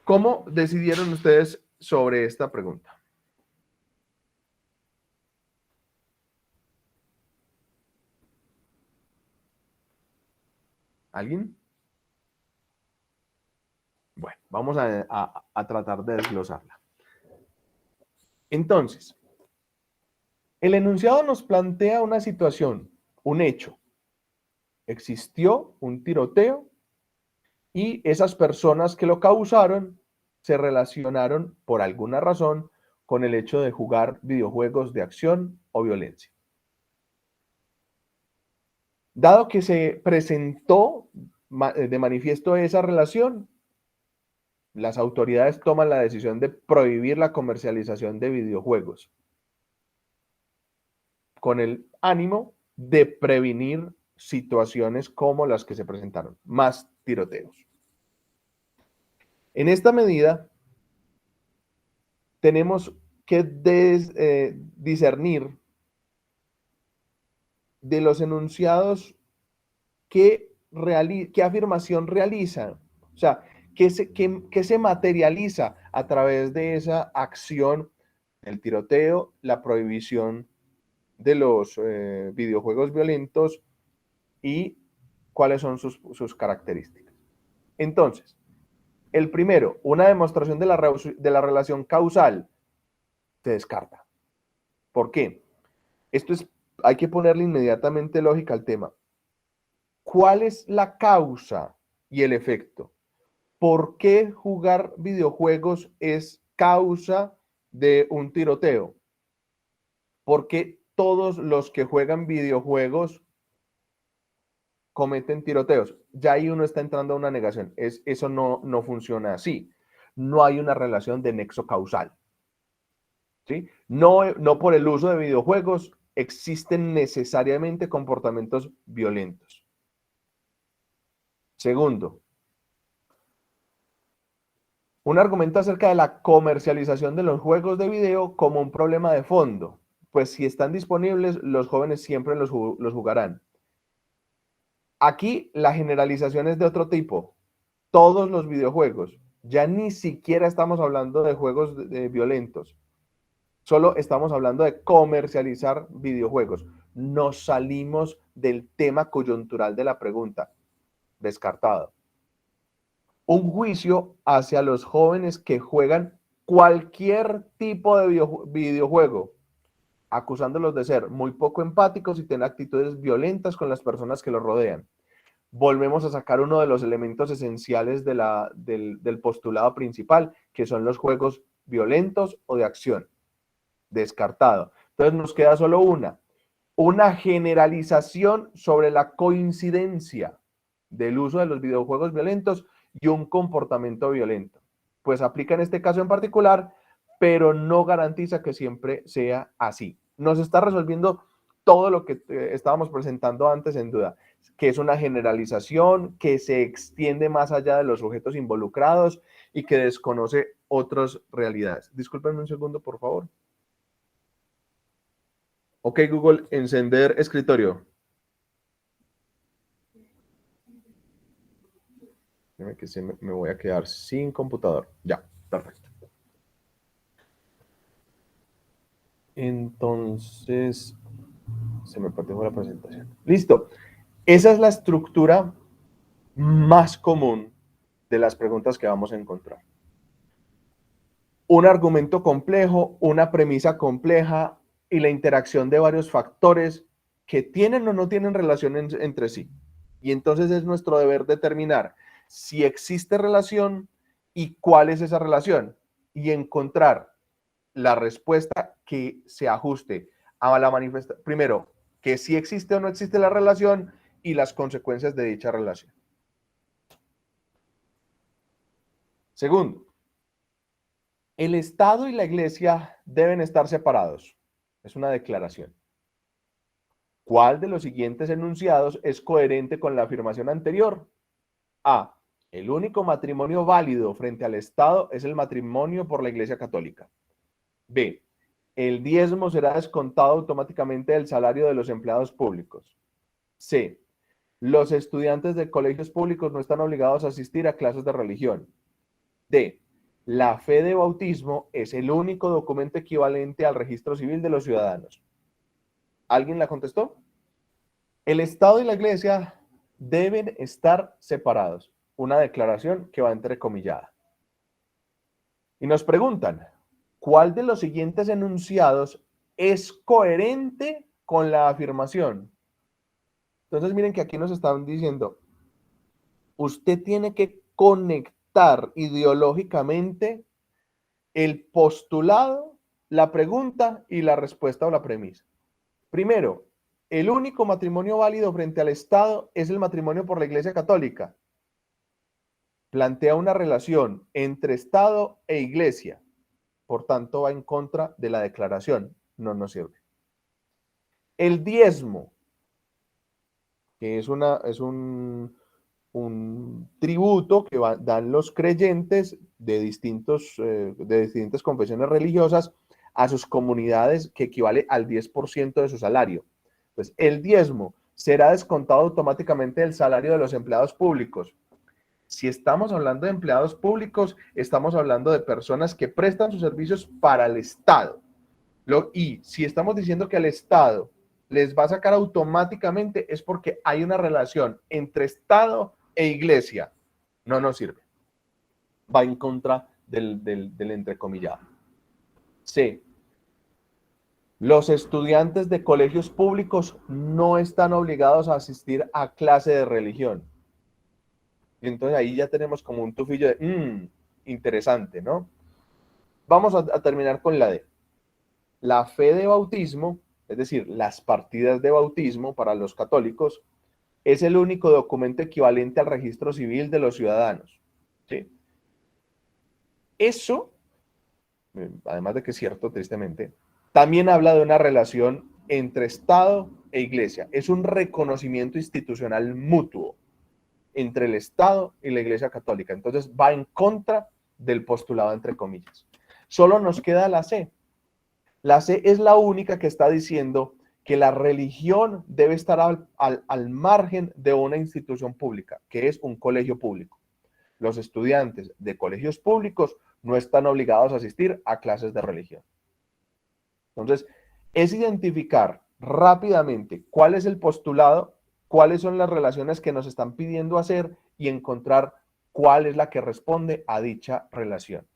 ¿Cómo decidieron ustedes sobre esta pregunta? ¿Alguien? Bueno, vamos a tratar de desglosarla. Entonces, el enunciado nos plantea una situación, un hecho. Existió un tiroteo y esas personas que lo causaron se relacionaron por alguna razón con el hecho de jugar videojuegos de acción o violencia. Dado que se presentó de manifiesto esa relación, las autoridades toman la decisión de prohibir la comercialización de videojuegos con el ánimo de prevenir situaciones como las que se presentaron, más tiroteos. En esta medida, tenemos que discernir de los enunciados qué afirmación realizan, o sea, qué se materializa a través de esa acción, el tiroteo, la prohibición de los videojuegos violentos y cuáles son sus características. Entonces, el primero, una demostración de la relación causal, se descarta. ¿Por qué? Hay que ponerle inmediatamente lógica al tema. ¿Cuál es la causa y el efecto? ¿Por qué jugar videojuegos es causa de un tiroteo? Porque todos los que juegan videojuegos cometen tiroteos. Ya ahí uno está entrando a una negación. Eso no funciona así. No hay una relación de nexo causal. ¿Sí? No por el uso de videojuegos existen necesariamente comportamientos violentos. Segundo, un argumento acerca de la comercialización de los juegos de video como un problema de fondo. Pues si están disponibles, los jóvenes siempre los jugarán. Aquí la generalización es de otro tipo. Todos los videojuegos. Ya ni siquiera estamos hablando de juegos violentos. Solo estamos hablando de comercializar videojuegos. Nos salimos del tema coyuntural de la pregunta. Descartado. Un juicio hacia los jóvenes que juegan cualquier tipo de videojuego, acusándolos de ser muy poco empáticos y tener actitudes violentas con las personas que los rodean. Volvemos a sacar uno de los elementos esenciales del postulado principal, que son los juegos violentos o de acción. Descartado. Entonces nos queda solo una generalización sobre la coincidencia del uso de los videojuegos violentos y un comportamiento violento. Pues aplica en este caso en particular, pero no garantiza que siempre sea así. nos está resolviendo todo lo que estábamos presentando antes en duda, que es una generalización que se extiende más allá de los sujetos involucrados y que desconoce otras realidades. Discúlpenme un segundo, por favor. Ok, Google, encender escritorio. Déjame que me voy a quedar sin computador. Ya, perfecto. Entonces, se me perdió la presentación. Listo. Esa es la estructura más común de las preguntas que vamos a encontrar. Un argumento complejo, una premisa compleja y la interacción de varios factores que tienen o no tienen relación entre sí. Y entonces es nuestro deber determinar si existe relación y cuál es esa relación y encontrar la respuesta que se ajuste a la manifestación. Primero, que si existe o no existe la relación y las consecuencias de dicha relación. Segundo, el Estado y la Iglesia deben estar separados. Es una declaración. ¿Cuál de los siguientes enunciados es coherente con la afirmación anterior? A. El único matrimonio válido frente al Estado es el matrimonio por la Iglesia Católica. B. El diezmo será descontado automáticamente del salario de los empleados públicos. C. Los estudiantes de colegios públicos no están obligados a asistir a clases de religión. D. La fe de bautismo es el único documento equivalente al registro civil de los ciudadanos. ¿Alguien la contestó? El Estado y la Iglesia deben estar separados. Una declaración que va entrecomillada. Y nos preguntan, ¿cuál de los siguientes enunciados es coherente con la afirmación? Entonces miren que aquí nos están diciendo, usted tiene que conectar ideológicamente el postulado, la pregunta y la respuesta o la premisa. Primero, el único matrimonio válido frente al Estado es el matrimonio por la Iglesia Católica. Plantea una relación entre Estado e Iglesia. Por tanto, va en contra de la declaración. No nos sirve. El diezmo, que es un tributo que dan los creyentes de distintas confesiones religiosas a sus comunidades, que equivale al 10% de su salario. Pues el diezmo será descontado automáticamente del salario de los empleados públicos. Si estamos hablando de empleados públicos, estamos hablando de personas que prestan sus servicios para el Estado. Y si estamos diciendo que al Estado les va a sacar automáticamente, es porque hay una relación entre Estado e Iglesia. No nos sirve. Va en contra del entrecomillado. C. Los estudiantes de colegios públicos no están obligados a asistir a clase de religión. Y entonces ahí ya tenemos como un tufillo de, interesante, ¿no? Vamos a terminar con la D. La fe de bautismo, es decir, las partidas de bautismo para los católicos, es el único documento equivalente al registro civil de los ciudadanos. ¿Sí? Eso, además de que es cierto, tristemente, también habla de una relación entre Estado e Iglesia. Es un reconocimiento institucional mutuo entre el Estado y la Iglesia Católica. Entonces va en contra del postulado entre comillas. Solo nos queda la C. La C es la única que está diciendo que la religión debe estar al margen de una institución pública, que es un colegio público. Los estudiantes de colegios públicos no están obligados a asistir a clases de religión. Entonces, es identificar rápidamente cuál es el postulado, cuáles son las relaciones que nos están pidiendo hacer y encontrar cuál es la que responde a dicha relación.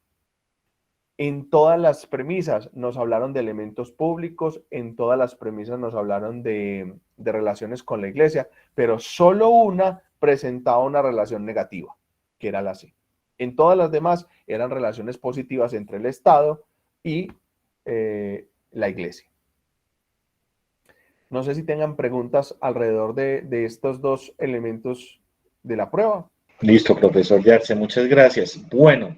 En todas las premisas nos hablaron de elementos públicos, en todas las premisas nos hablaron de relaciones con la Iglesia, pero solo una presentaba una relación negativa, que era la C. En todas las demás eran relaciones positivas entre el Estado y la Iglesia. No sé si tengan preguntas alrededor de estos dos elementos de la prueba. Listo, profesor Yarse, muchas gracias. Bueno,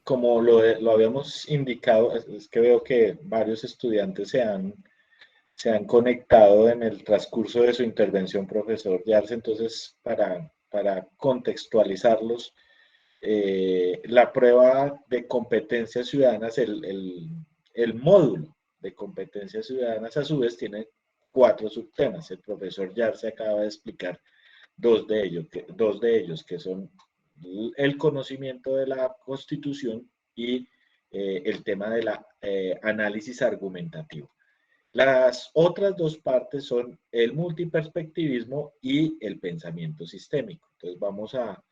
como lo habíamos indicado, es que veo que varios estudiantes se han se han conectado en el transcurso de su intervención, profesor Yarse. Entonces, para contextualizarlos, la prueba de competencias ciudadanas, el módulo de competencias ciudadanas, a su vez, tiene 4 subtemas. El profesor Yarse acaba de explicar dos de ellos, que son el conocimiento de la Constitución y el tema de la análisis argumentativo. Las otras 2 partes son el multiperspectivismo y el pensamiento sistémico. Entonces vamos a,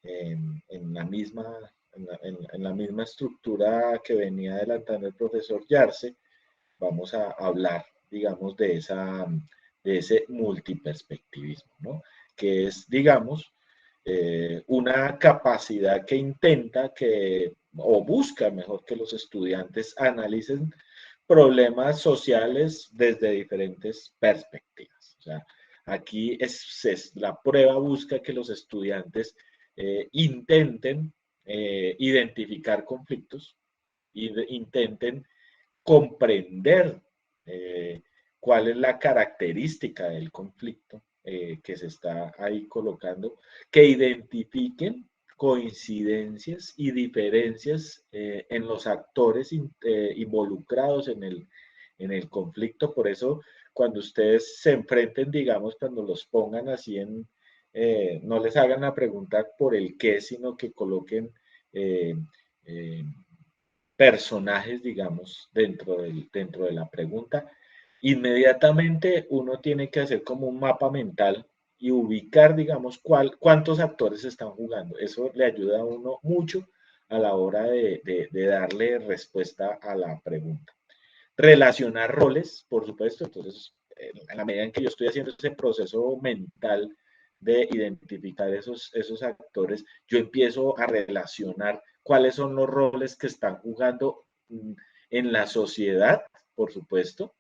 en la misma estructura que venía adelantando el profesor Yarse, vamos a hablar, digamos, de ese multiperspectivismo, ¿no? Que es, digamos, una capacidad que intenta o busca, mejor, que los estudiantes analicen problemas sociales desde diferentes perspectivas. O sea, aquí la prueba busca que los estudiantes intenten identificar conflictos, intenten comprender cuál es la característica del conflicto que se está ahí colocando, que identifiquen coincidencias y diferencias en los actores involucrados en el conflicto. Por eso, cuando ustedes se enfrenten, digamos, cuando los pongan así no les hagan la pregunta por el qué, sino que coloquen personajes, digamos, dentro de la pregunta. Inmediatamente uno tiene que hacer como un mapa mental y ubicar, digamos, cuántos actores están jugando. Eso le ayuda a uno mucho a la hora de darle respuesta a la pregunta. Relacionar roles, por supuesto. Entonces, en la medida en que yo estoy haciendo ese proceso mental de identificar esos actores, yo empiezo a relacionar cuáles son los roles que están jugando en la sociedad, por supuesto,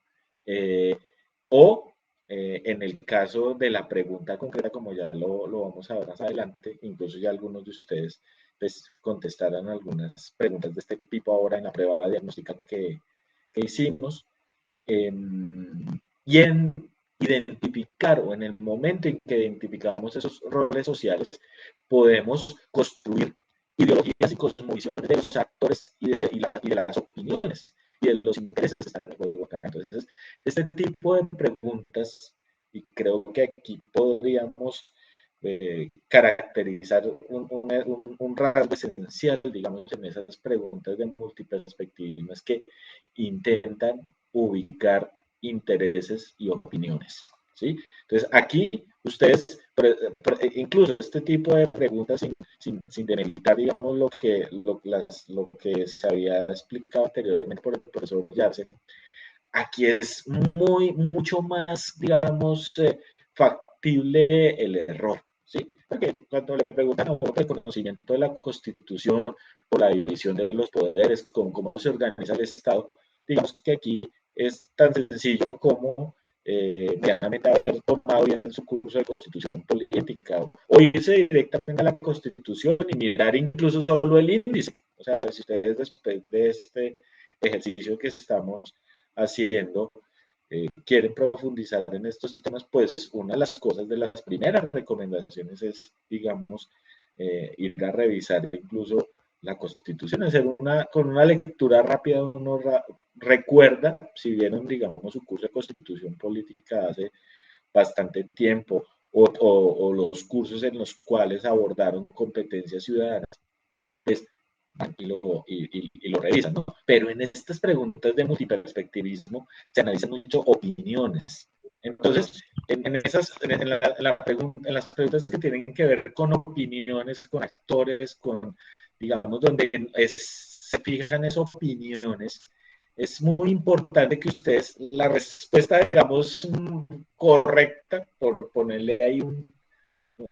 o en el caso de la pregunta concreta, como ya lo vamos a ver más adelante, incluso ya algunos de ustedes pues, contestarán algunas preguntas de este tipo ahora en la prueba diagnóstica que hicimos, y en identificar, o en el momento en que identificamos esos roles sociales, podemos construir ideologías y cosmovisiones de los actores y de las opiniones y de los intereses que están en juego acá. Entonces, este tipo de preguntas, y creo que aquí podríamos caracterizar un rasgo esencial, digamos, en esas preguntas de multiperspectivismo, es que intentan ubicar intereses y opiniones, ¿sí? Entonces, aquí ustedes, incluso este tipo de preguntas, sin demeritar, digamos, lo que se había explicado anteriormente por el profesor Yarse, aquí es mucho más, digamos, factible el error, ¿sí? Porque cuando le preguntan a uno el conocimiento de la Constitución o la división de los poderes, con cómo se organiza el Estado, digamos que aquí es tan sencillo como medianamente haber tomado bien su curso de Constitución política o irse directamente a la Constitución y mirar incluso solo el índice. O sea, si ustedes después de este ejercicio que estamos haciendo quieren profundizar en estos temas, pues una de las cosas, de las primeras recomendaciones es, digamos, ir a revisar incluso la Constitución, hacer con una lectura rápida uno recuerda, si vieron, digamos, su curso de Constitución Política hace bastante tiempo, o los cursos en los cuales abordaron competencias ciudadanas, pues y lo revisan, ¿no? Pero en estas preguntas de multiperspectivismo se analizan mucho opiniones. Entonces, en las preguntas que tienen que ver con opiniones, con actores, digamos, donde se fijan esas opiniones, es muy importante que ustedes, la respuesta, digamos, correcta, por ponerle ahí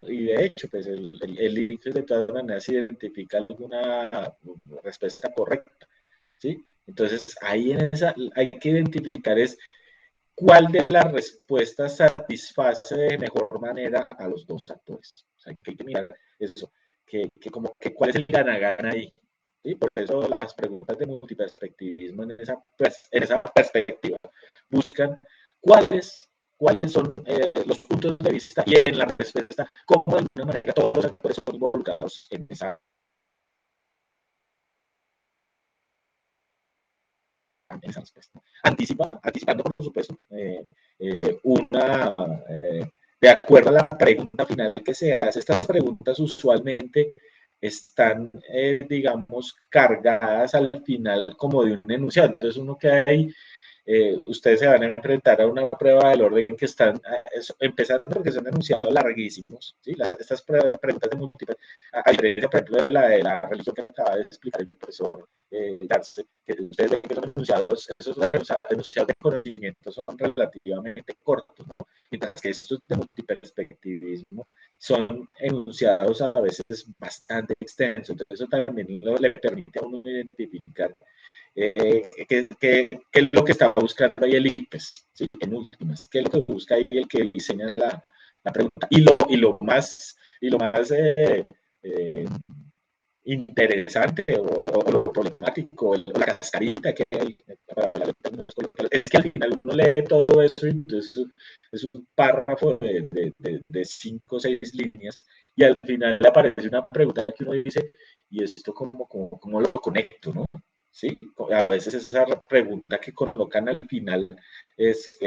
y de hecho, pues el índice de todas maneras identifica alguna respuesta correcta, ¿sí? Entonces, ahí hay que identificar cuál de las respuestas satisface de mejor manera a los dos actores. O sea, hay que mirar eso, cuál es el gana-gana ahí. ¿Sí? Por eso las preguntas de multiperspectivismo en esa perspectiva buscan cuáles son los puntos de vista y en la respuesta, cómo de alguna manera todos los actores son involucrados en esa respuesta. Anticipando, por supuesto, de acuerdo a la pregunta final que se hace, estas preguntas usualmente están, digamos, cargadas al final como de un enunciado. Entonces uno queda ahí, ustedes se van a enfrentar a una prueba del orden que están, empezando porque son enunciados larguísimos, ¿sí? Estas preguntas de múltiples, a diferencia, por ejemplo, de la religión que acaba de explicar el profesor Darce, que ustedes ven que los enunciados de conocimiento son relativamente cortos, ¿no? Mientras que estos de multiperspectivismo son enunciados a veces bastante extensos. Entonces eso también le permite a uno identificar qué es lo que está buscando ahí el IPES, ¿sí? En últimas, qué es lo que busca ahí el que diseña la pregunta. Y lo más interesante o lo problemático, la cascarita que hay, es que al final uno lee todo eso y entonces es un párrafo de 5 o 6 líneas y al final le aparece una pregunta que uno dice, ¿y esto cómo lo conecto, no? ¿Sí? A veces esa pregunta que colocan al final es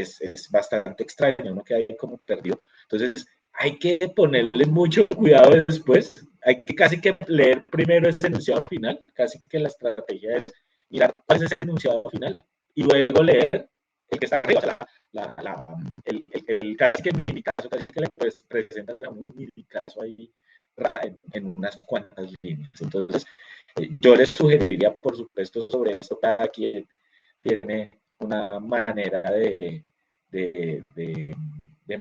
bastante extraña, uno que hay como perdido. Entonces, hay que ponerle mucho cuidado después, hay que casi que leer primero este enunciado final, casi que la estrategia es mirar cuál es ese enunciado final y luego leer el que está arriba, o sea, casi que mini caso, casi que le presenta un mini caso ahí en unas cuantas líneas. Entonces, yo les sugeriría, por supuesto, sobre esto, cada quien tiene una manera de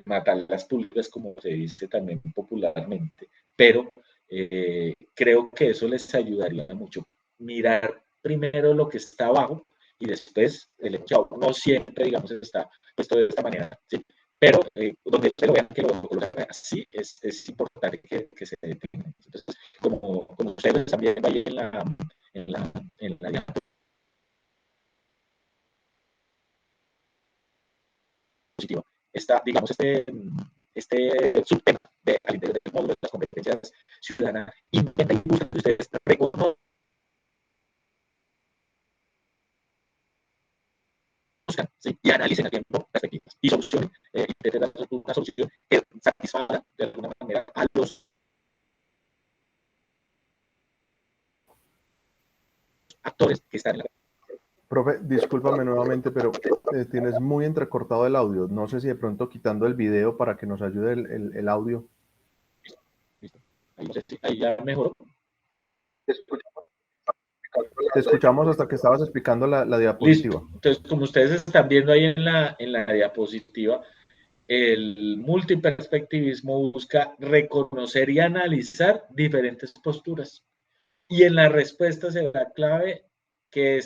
matar las pulgas, como se dice también popularmente, pero creo que eso les ayudaría mucho. Mirar primero lo que está abajo y después el enunciado. No siempre, digamos, está puesto de esta manera, ¿sí? Pero donde ustedes lo vean que lo colocan así, es importante que se detengan. Entonces, como ustedes también vayan en la diapositiva, está, digamos, este subtema al interior del módulo de las competencias ciudadanas. Intenta y busca que ustedes reconozcan, ¿sí? Y analicen a tiempo perspectivas y solucionen, intenten dar una solución que satisfaga de alguna manera a los actores que están en la. Profe, discúlpame nuevamente, pero tienes muy entrecortado el audio. No sé si de pronto quitando el video para que nos ayude el audio. Listo. Ahí ya mejoró. Te escuchamos hasta que estabas explicando la diapositiva. Listo. Entonces, como ustedes están viendo ahí en la diapositiva, el multiperspectivismo busca reconocer y analizar diferentes posturas. Y en la respuesta será clave que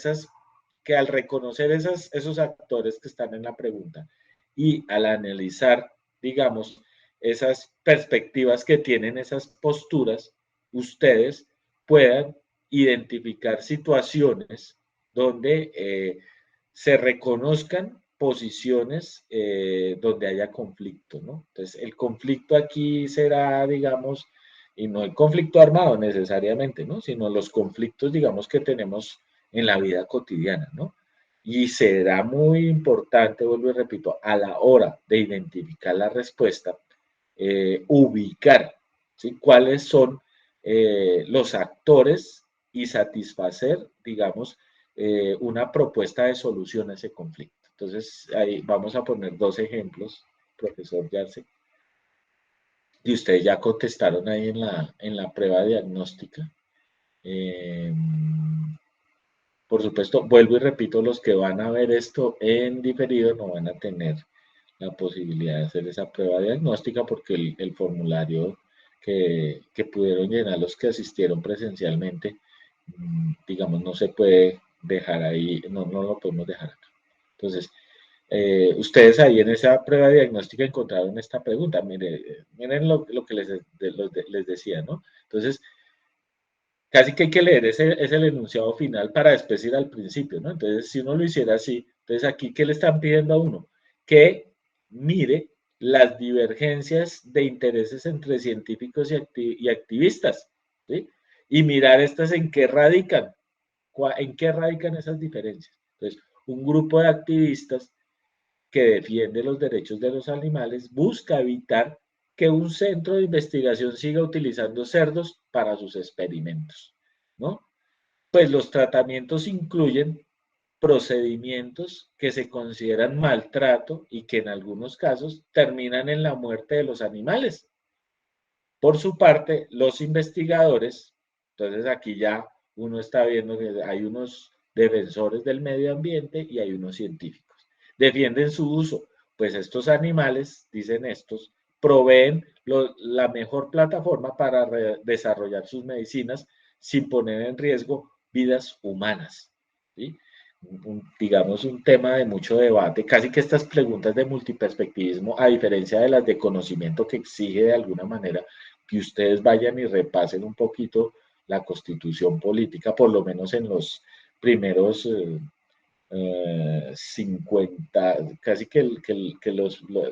al reconocer esos actores que están en la pregunta y al analizar, digamos, esas perspectivas que tienen esas posturas, ustedes puedan identificar situaciones donde se reconozcan posiciones donde haya conflicto, ¿no? Entonces, el conflicto aquí será, digamos, y no el conflicto armado necesariamente, ¿no? Sino los conflictos, digamos, que tenemos en la vida cotidiana, ¿no? Y será muy importante, vuelvo y repito, a la hora de identificar la respuesta, ubicar, ¿sí? Cuáles son los actores y satisfacer, digamos, una propuesta de solución a ese conflicto. Entonces, ahí vamos a poner 2 ejemplos, profesor Yarse. Y ustedes ya contestaron ahí en la prueba diagnóstica. Por supuesto, vuelvo y repito, los que van a ver esto en diferido no van a tener la posibilidad de hacer esa prueba diagnóstica porque el formulario que pudieron llenar los que asistieron presencialmente, digamos, no se puede dejar ahí, no lo podemos dejar acá. Entonces, ustedes ahí en esa prueba diagnóstica encontraron esta pregunta. Miren lo que les decía, ¿no? Entonces, casi que hay que leer es el enunciado final para después ir al principio, ¿no? Entonces, si uno lo hiciera así, entonces aquí, ¿qué le están pidiendo a uno? que mire las divergencias de intereses entre científicos y activistas, ¿sí? Y mirar estas en qué radican esas diferencias. Entonces, un grupo de activistas que defiende los derechos de los animales busca evitar que un centro de investigación siga utilizando cerdos para sus experimentos, ¿no? Pues los tratamientos incluyen procedimientos que se consideran maltrato y que en algunos casos terminan en la muerte de los animales. Por su parte, los investigadores, entonces aquí ya uno está viendo que hay unos defensores del medio ambiente y hay unos científicos. Defienden su uso, pues estos animales, dicen estos, proveen la mejor plataforma para desarrollar sus medicinas sin poner en riesgo vidas humanas, ¿sí? Digamos, un tema de mucho debate, casi que estas preguntas de multiperspectivismo, a diferencia de las de conocimiento que exige de alguna manera que ustedes vayan y repasen un poquito la constitución política, por lo menos en los primeros 50, casi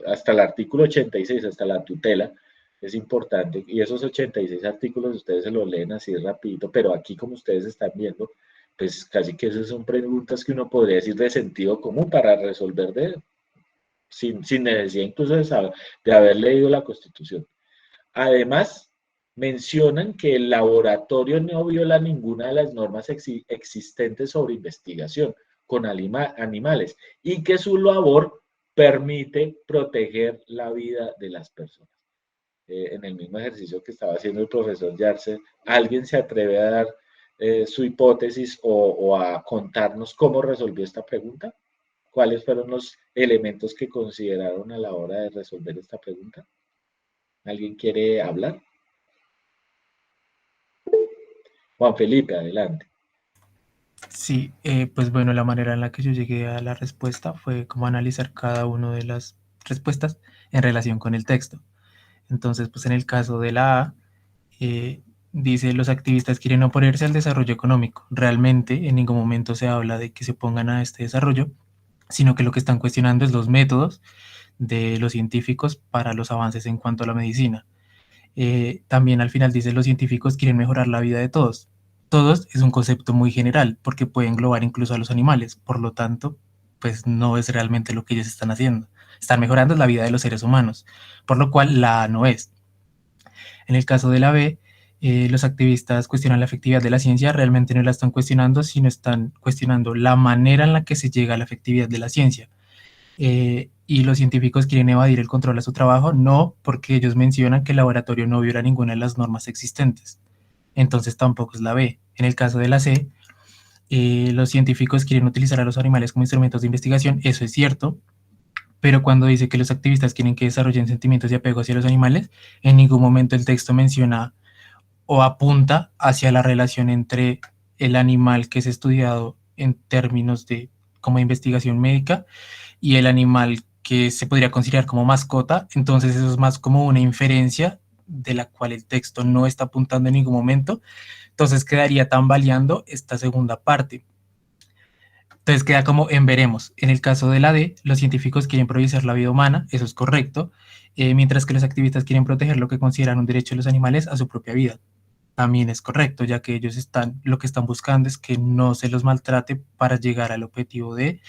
hasta el artículo 86, hasta la tutela, es importante, y esos 86 artículos ustedes se los leen así rapidito, pero aquí como ustedes están viendo, pues casi que esas son preguntas que uno podría decir de sentido común para resolver sin necesidad incluso de haber leído la Constitución. Además, mencionan que el laboratorio no viola ninguna de las normas existentes sobre investigación con animales y que su labor permite proteger la vida de las personas. En el mismo ejercicio que estaba haciendo el profesor Yarse, ¿alguien se atreve a dar su hipótesis o a contarnos cómo resolvió esta pregunta? ¿Cuáles fueron los elementos que consideraron a la hora de resolver esta pregunta? ¿Alguien quiere hablar? Juan Felipe, adelante. Sí, pues bueno, la manera en la que yo llegué a la respuesta fue como analizar cada una de las respuestas en relación con el texto. Entonces, pues en el caso de la A, dice, los activistas quieren oponerse al desarrollo económico. Realmente en ningún momento se habla de que se opongan a este desarrollo, sino que lo que están cuestionando es los métodos de los científicos para los avances en cuanto a la medicina. También al final dice, los científicos quieren mejorar la vida de todos. Todos es un concepto muy general porque puede englobar incluso a los animales, por lo tanto, pues no es realmente lo que ellos están haciendo. Están mejorando la vida de los seres humanos, por lo cual la A no es. En el caso de la B, los activistas cuestionan la efectividad de la ciencia, realmente no la están cuestionando, sino están cuestionando la manera en la que se llega a la efectividad de la ciencia. Y los científicos quieren evadir el control a su trabajo, no, porque ellos mencionan que el laboratorio no viola ninguna de las normas existentes. Entonces tampoco es la B. En el caso de la C, los científicos quieren utilizar a los animales como instrumentos de investigación, eso es cierto, pero cuando dice que los activistas quieren que desarrollen sentimientos de apego hacia los animales, en ningún momento el texto menciona o apunta hacia la relación entre el animal que es estudiado en términos de como investigación médica y el animal que se podría considerar como mascota. Entonces eso es más como una inferencia de la cual el texto no está apuntando en ningún momento. Entonces quedaría tambaleando esta segunda parte. Entonces queda como en veremos. En el caso de la D, los científicos quieren priorizar la vida humana, eso es correcto, mientras que los activistas quieren proteger lo que consideran un derecho de los animales a su propia vida. También es correcto, ya que ellos lo que están buscando es que no se los maltrate para llegar al objetivo de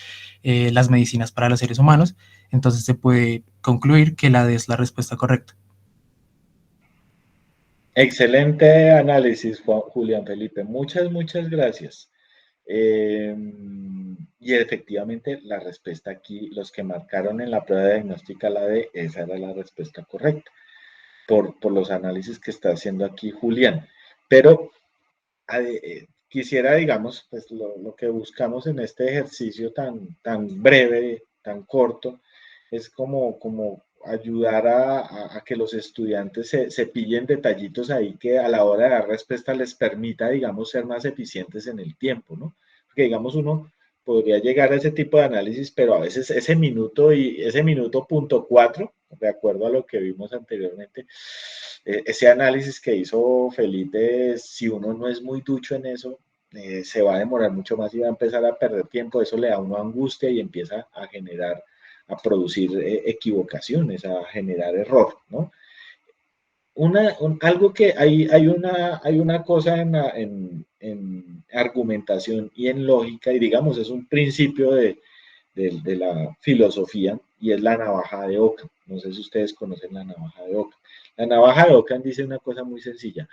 las medicinas para los seres humanos. Entonces se puede concluir que la D es la respuesta correcta. Excelente análisis, Julián Felipe. Muchas gracias. Y efectivamente la respuesta aquí, los que marcaron en la prueba diagnóstica la D, esa era la respuesta correcta, por los análisis que está haciendo aquí Julián. Pero quisiera, digamos, pues lo que buscamos en este ejercicio tan breve, tan corto, es como ayudar a que los estudiantes se pillen detallitos ahí que a la hora de dar respuesta les permita, digamos, ser más eficientes en el tiempo, ¿no? Porque, digamos, uno podría llegar a ese tipo de análisis, pero a veces ese minuto punto 4, de acuerdo a lo que vimos anteriormente, ese análisis que hizo Felipe, si uno no es muy ducho en eso, se va a demorar mucho más y va a empezar a perder tiempo, eso le da a uno angustia y empieza a generar producir equivocaciones, a generar error, ¿no? Algo que hay una cosa en argumentación y en lógica, y digamos, es un principio de la filosofía, y es la navaja de Ockham. No sé si ustedes conocen la navaja de Ockham. La navaja de Ockham dice una cosa muy sencilla,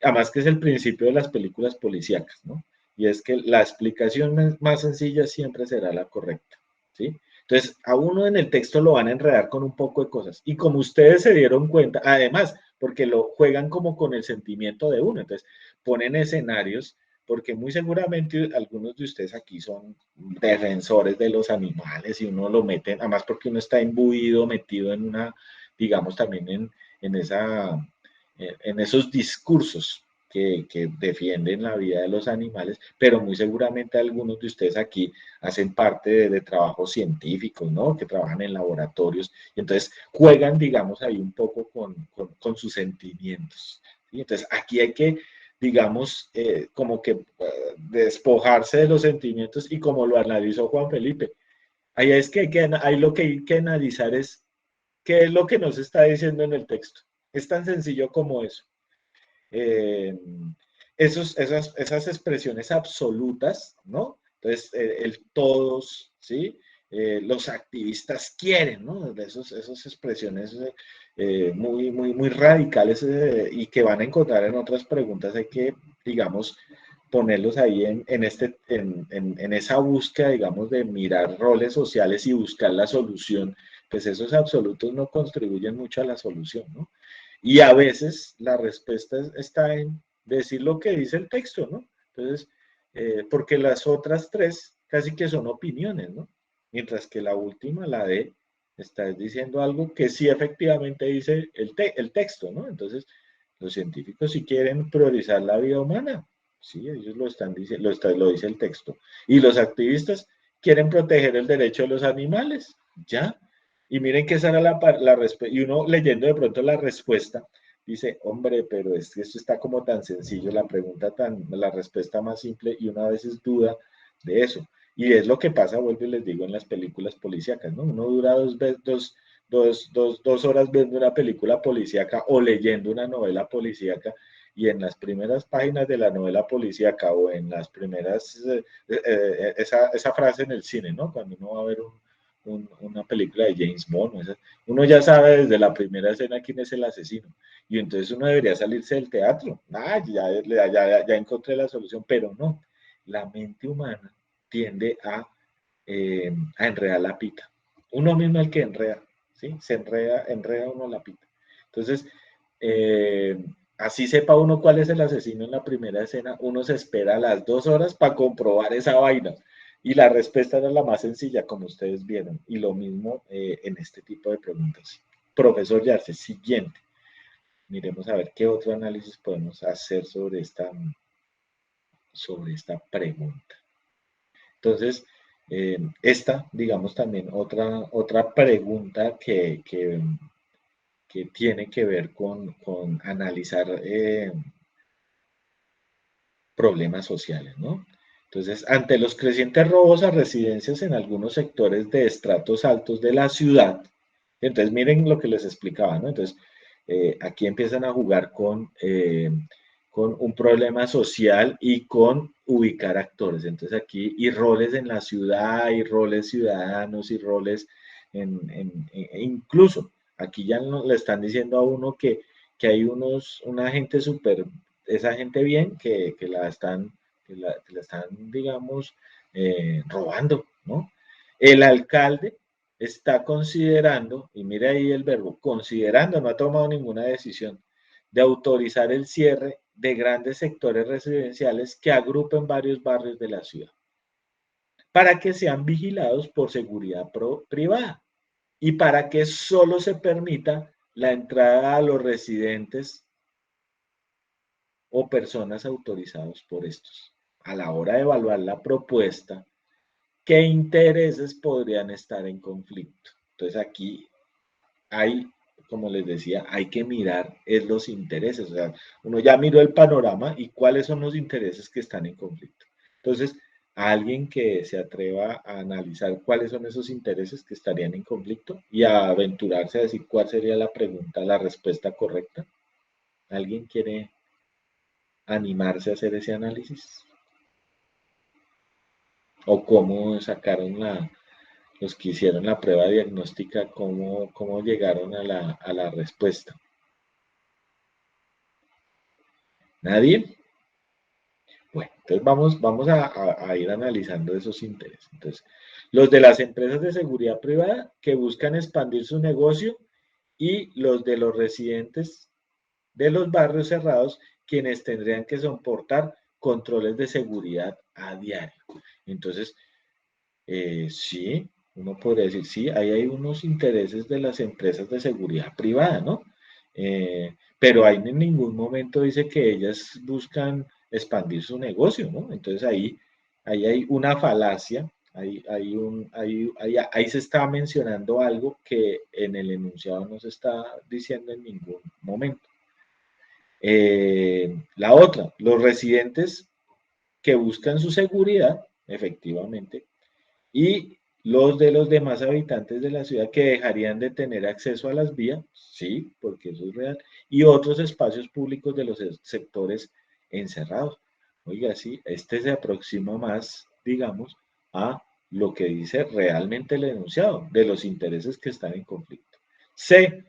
además que es el principio de las películas policíacas, ¿no? Y es que la explicación más sencilla siempre será la correcta, ¿sí? Entonces, a uno en el texto lo van a enredar con un poco de cosas. Y como ustedes se dieron cuenta, además, porque lo juegan como con el sentimiento de uno, entonces ponen escenarios, porque muy seguramente algunos de ustedes aquí son defensores de los animales y uno lo mete, además porque uno está imbuido, metido en una, digamos, también en esos discursos que defienden la vida de los animales, pero muy seguramente algunos de ustedes aquí hacen parte de trabajos científicos, ¿no? Que trabajan en laboratorios, y entonces juegan, digamos, ahí un poco con sus sentimientos, ¿sí? Entonces aquí hay que, digamos, como que despojarse de los sentimientos, y como lo analizó Juan Felipe, ahí es que ahí lo que hay que analizar es qué es lo que nos está diciendo en el texto. Es tan sencillo como eso. Esas expresiones absolutas, ¿no? Entonces, el todos, ¿sí? Los activistas quieren, ¿no? Esas expresiones muy radicales, y que van a encontrar en otras preguntas, hay que, digamos, ponerlos ahí en esa búsqueda, digamos, de mirar roles sociales y buscar la solución. Pues esos absolutos no contribuyen mucho a la solución, ¿no? Y a veces la respuesta está en decir lo que dice el texto, ¿no? Entonces, porque las otras tres casi que son opiniones, ¿no? Mientras que la última, la D, está diciendo algo que sí efectivamente dice el texto, ¿no? Entonces, los científicos sí quieren priorizar la vida humana, sí, ellos lo están diciendo, lo dice el texto. Y los activistas quieren proteger el derecho de los animales, ¿ya? Y miren que esa era la respuesta, y uno leyendo de pronto la respuesta, dice, hombre, pero es que esto está como tan sencillo, la respuesta más simple, y una a veces duda de eso. Y es lo que pasa, vuelvo y les digo, en las películas policíacas, ¿no? Uno dura dos horas viendo una película policíaca o leyendo una novela policíaca, y en las primeras páginas de la novela policíaca, o en las primeras, esa frase en el cine, ¿no? Cuando uno va a ver una película de James Bond, uno ya sabe desde la primera escena quién es el asesino, y entonces uno debería salirse del teatro. Ya encontré la solución, pero no, la mente humana tiende a enredar la pita. Uno mismo es el que enreda, ¿sí? Se enreda uno la pita. Entonces, así sepa uno cuál es el asesino en la primera escena, uno se espera a las 2 horas para comprobar esa vaina. Y la respuesta era la más sencilla, como ustedes vieron. Y lo mismo en este tipo de preguntas. Profesor Yarse, siguiente. Miremos a ver qué otro análisis podemos hacer sobre esta pregunta. Entonces, digamos, también otra pregunta que tiene que ver con analizar problemas sociales, ¿no? Entonces, ante los crecientes robos a residencias en algunos sectores de estratos altos de la ciudad, entonces miren lo que les explicaba, ¿no? Entonces, aquí empiezan a jugar con un problema social y con ubicar actores. Entonces aquí, y roles en la ciudad, y roles ciudadanos, y roles incluso, aquí ya le están diciendo a uno que hay una gente súper, esa gente bien, que la están, digamos, robando, ¿no? El alcalde está considerando, y mire ahí el verbo, considerando, no ha tomado ninguna decisión, de autorizar el cierre de grandes sectores residenciales que agrupen varios barrios de la ciudad, para que sean vigilados por seguridad privada, y para que solo se permita la entrada a los residentes o personas autorizados por estos. A la hora de evaluar la propuesta, ¿qué intereses podrían estar en conflicto? Entonces aquí hay, como les decía, hay que mirar los intereses. O sea, uno ya miró el panorama y cuáles son los intereses que están en conflicto. Entonces, a alguien que se atreva a analizar cuáles son esos intereses que estarían en conflicto y a aventurarse a decir cuál sería la pregunta, la respuesta correcta. ¿Alguien quiere animarse a hacer ese análisis? ¿O cómo sacaron los que hicieron la prueba diagnóstica, cómo llegaron a la respuesta? ¿Nadie? Bueno, entonces vamos a ir analizando esos intereses. Entonces, los de las empresas de seguridad privada que buscan expandir su negocio y los de los residentes de los barrios cerrados, quienes tendrían que soportar controles de seguridad a diario. Entonces, sí, uno podría decir, sí, ahí hay unos intereses de las empresas de seguridad privada, ¿no? Pero ahí en ningún momento dice que ellas buscan expandir su negocio, ¿no? Entonces ahí hay una falacia, ahí se está mencionando algo que en el enunciado no se está diciendo en ningún momento. La otra, los residentes que buscan su seguridad, efectivamente, y los de los demás habitantes de la ciudad que dejarían de tener acceso a las vías, sí, porque eso es real, y otros espacios públicos de los sectores encerrados. Oiga, sí, este se aproxima más, digamos, a lo que dice realmente el enunciado, de los intereses que están en conflicto. C,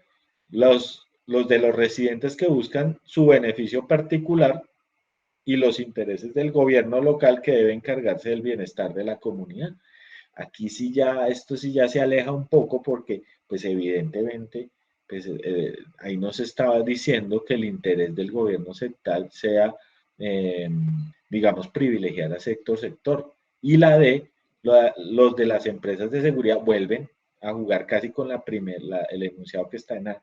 los de los residentes que buscan su beneficio particular y los intereses del gobierno local que debe encargarse del bienestar de la comunidad. Aquí sí ya, esto sí ya se aleja un poco porque, pues evidentemente, pues, ahí nos estaba diciendo que el interés del gobierno central sea, digamos, privilegiar a sector. Y los de las empresas de seguridad vuelven a jugar casi con el enunciado que está en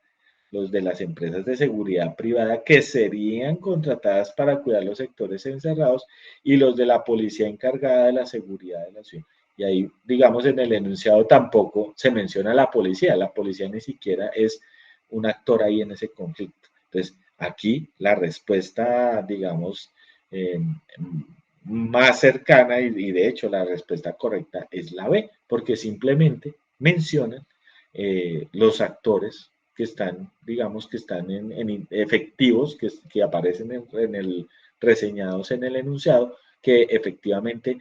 los de las empresas de seguridad privada que serían contratadas para cuidar los sectores encerrados y los de la policía encargada de la seguridad de la ciudad. Y ahí, digamos, en el enunciado tampoco se menciona la policía ni siquiera es un actor ahí en ese conflicto. Entonces, aquí la respuesta, digamos, más cercana y de hecho la respuesta correcta es la B, porque simplemente mencionan los actores que están, digamos, que están en efectivos, que aparecen en el reseñados en el enunciado, que efectivamente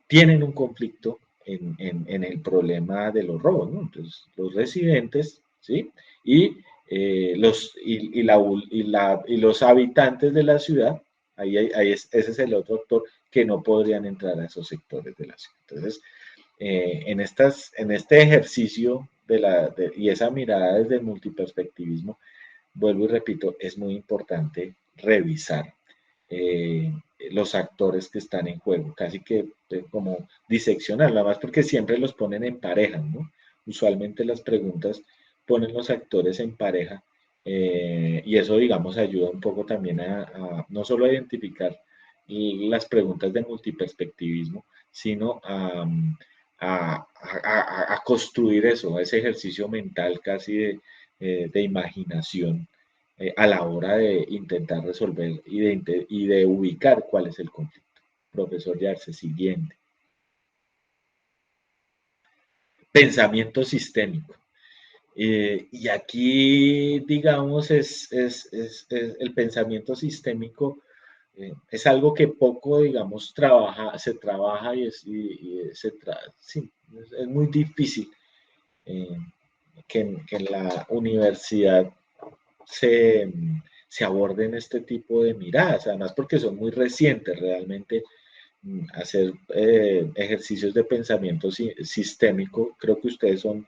tienen un conflicto en el problema de los robos, ¿no? Entonces, los residentes, ¿sí? Y los habitantes de la ciudad, ese es el otro actor que no podrían entrar a esos sectores de la ciudad. Entonces, en este ejercicio y esa mirada desde el multiperspectivismo, vuelvo y repito, es muy importante revisar los actores que están en juego, casi que como diseccionar, nada más porque siempre los ponen en pareja, ¿no? Usualmente las preguntas ponen los actores en pareja y eso, digamos, ayuda un poco también a no solo a identificar las preguntas de multiperspectivismo, sino a construir eso, ese ejercicio mental casi de imaginación a la hora de intentar resolver y de ubicar cuál es el conflicto. Profesor Yarse, siguiente. Pensamiento sistémico. Y aquí, digamos, el pensamiento sistémico es algo que poco, digamos, se trabaja sí, es muy difícil que en la universidad se aborden este tipo de miradas, además porque son muy recientes realmente. Hacer ejercicios de pensamiento sistémico, creo que ustedes son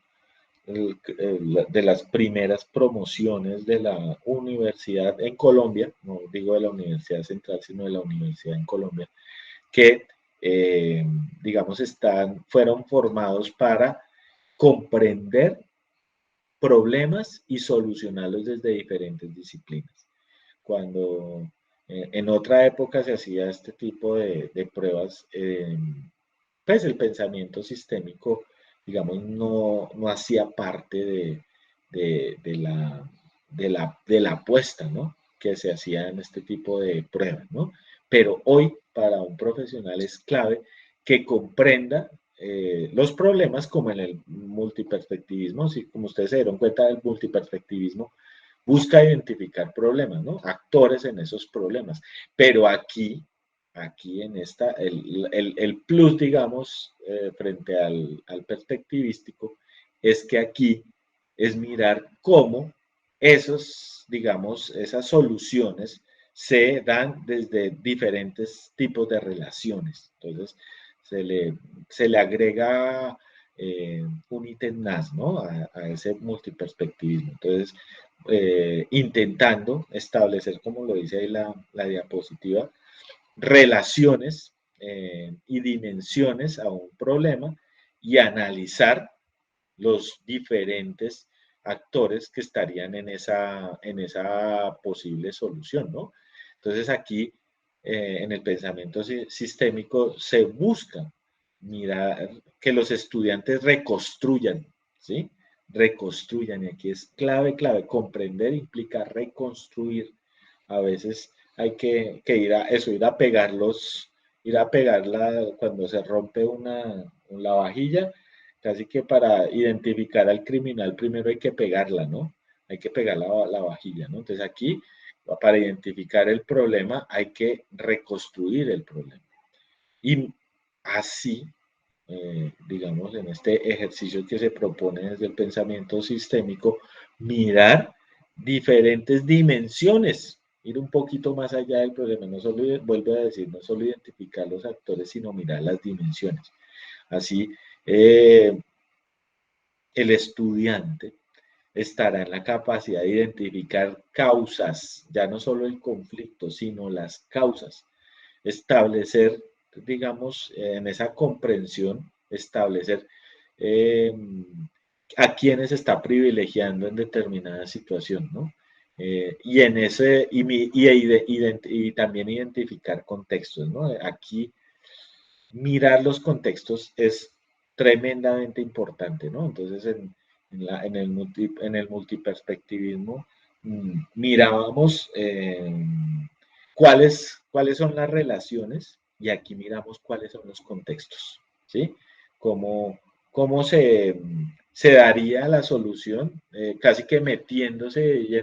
de las primeras promociones de la universidad en Colombia, no digo de la Universidad Central, sino de la universidad en Colombia, que, digamos, fueron formados para comprender problemas y solucionarlos desde diferentes disciplinas. Cuando en otra época se hacía este tipo de pruebas, pues el pensamiento sistémico, digamos, no hacía parte de la apuesta, ¿no? Que se hacía en este tipo de pruebas, ¿no? Pero hoy para un profesional es clave que comprenda los problemas, como en el multiperspectivismo. Sí, como ustedes se dieron cuenta, el multiperspectivismo busca identificar problemas, ¿no? Actores en esos problemas. Pero aquí en esta, el plus, digamos, frente al perspectivístico, es que aquí es mirar cómo esos, digamos, esas soluciones se dan desde diferentes tipos de relaciones. Entonces, se le agrega un ítem más, ¿no? A ese multiperspectivismo. Entonces, intentando establecer, como lo dice ahí la diapositiva, relaciones y dimensiones a un problema y analizar los diferentes actores que estarían en esa posible solución, ¿no? Entonces aquí, en el pensamiento sistémico, se busca mirar que los estudiantes reconstruyan, ¿sí? Reconstruyan, y aquí es clave, comprender implica reconstruir. A veces hay que ir a eso, ir a pegarla cuando se rompe la vajilla, casi que para identificar al criminal primero hay que pegarla, ¿no? Hay que pegar la vajilla, ¿no? Entonces aquí, para identificar el problema, hay que reconstruir el problema. Y así, digamos, en este ejercicio que se propone desde el pensamiento sistémico, mirar diferentes dimensiones, ir un poquito más allá del problema, no solo, vuelvo a decir, no solo identificar los actores, sino mirar las dimensiones. Así, el estudiante estará en la capacidad de identificar causas, ya no solo el conflicto, sino las causas, establecer, digamos, en esa comprensión, establecer a quienes está privilegiando en determinada situación, ¿no? Y en ese, y también identificar contextos, ¿no? Aquí mirar los contextos es tremendamente importante, ¿no? Entonces, en el multiperspectivismo, mirábamos cuáles son las relaciones, y aquí miramos cuáles son los contextos, ¿sí? Cómo se daría la solución, casi que metiéndose y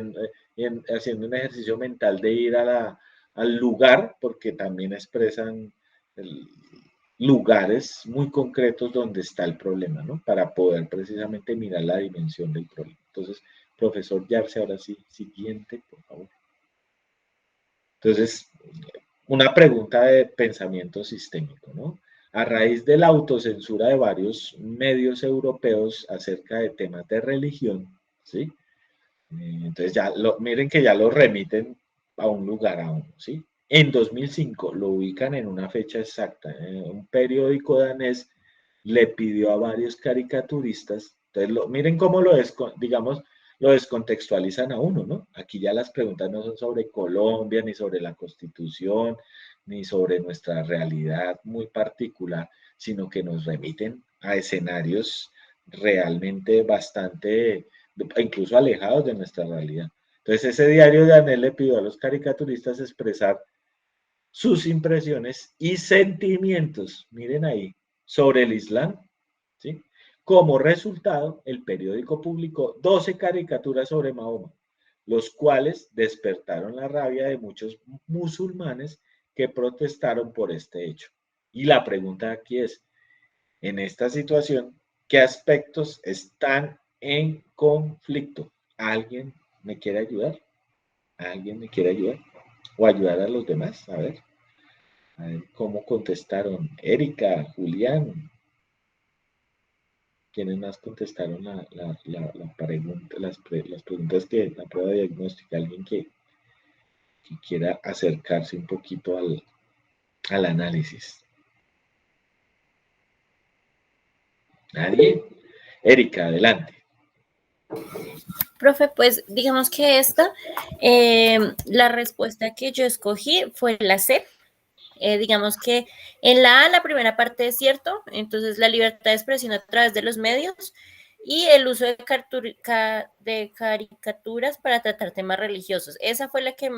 haciendo un ejercicio mental de ir al lugar, porque también expresan lugares muy concretos donde está el problema, ¿no? Para poder precisamente mirar la dimensión del problema. Entonces, profesor Yarse, ahora sí, siguiente, por favor. Entonces, una pregunta de pensamiento sistémico, ¿no? A raíz de la autocensura de varios medios europeos acerca de temas de religión, ¿sí? Entonces, miren que ya lo remiten a un lugar a uno, ¿sí? En 2005 lo ubican en una fecha exacta. Un periódico danés le pidió a varios caricaturistas, entonces miren cómo digamos, lo descontextualizan a uno, ¿no? Aquí ya las preguntas no son sobre Colombia, ni sobre la Constitución, ni sobre nuestra realidad muy particular, sino que nos remiten a escenarios realmente bastante, incluso alejados de nuestra realidad. Entonces ese diario de Danés le pidió a los caricaturistas expresar sus impresiones y sentimientos, miren ahí, sobre el Islam, ¿sí? Como resultado, el periódico publicó 12 caricaturas sobre Mahoma, los cuales despertaron la rabia de muchos musulmanes que protestaron por este hecho. Y la pregunta aquí es, en esta situación, ¿qué aspectos están en conflicto? ¿Alguien me quiere ayudar? ¿Alguien me quiere ayudar? ¿O ayudar a los demás? A ver cómo contestaron. Erika, Julián. ¿Quiénes más contestaron la pregunta, las preguntas que la prueba diagnóstica? Alguien que quiera acercarse un poquito al análisis. ¿Nadie? Erika, adelante. Profe, pues digamos que la respuesta que yo escogí fue la C. Digamos que en la A la primera parte es cierto, entonces la libertad de expresión a través de los medios y el uso de caricaturas para tratar temas religiosos. Esa fue la que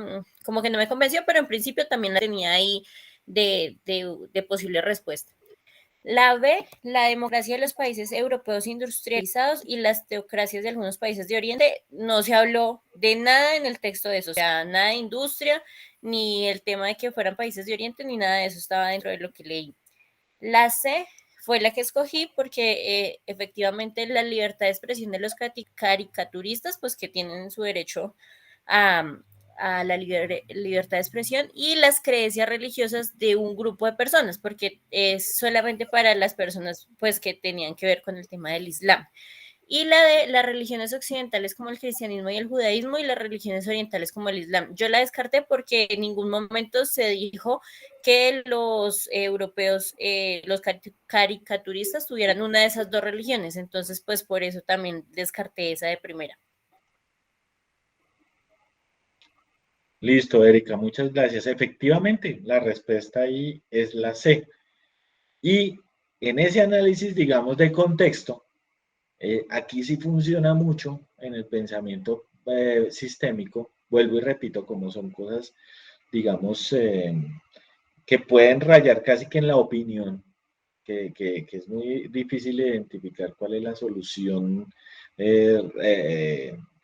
como que no me convenció, pero en principio también la tenía ahí de posible respuesta. La B, la democracia de los países europeos industrializados y las teocracias de algunos países de Oriente. No se habló de nada en el texto de eso, o sea, nada de industria, ni el tema de que fueran países de Oriente, ni nada de eso estaba dentro de lo que leí. La C fue la que escogí porque efectivamente la libertad de expresión de los caricaturistas, pues que tienen su derecho a, a la libertad de expresión, y las creencias religiosas de un grupo de personas, porque es solamente para las personas pues que tenían que ver con el tema del Islam. Y la de las religiones occidentales como el cristianismo y el judaísmo, y las religiones orientales como el islam. Yo la descarté porque en ningún momento se dijo que los europeos, los caricaturistas tuvieran una de esas dos religiones. Entonces, pues por eso también descarté esa de primera. Listo, Erika, muchas gracias. Efectivamente, la respuesta ahí es la C. Y en ese análisis, digamos, de contexto, aquí sí funciona mucho en el pensamiento sistémico. Vuelvo y repito, como son cosas, digamos, que pueden rayar casi que en la opinión, que es muy difícil identificar cuál es la solución,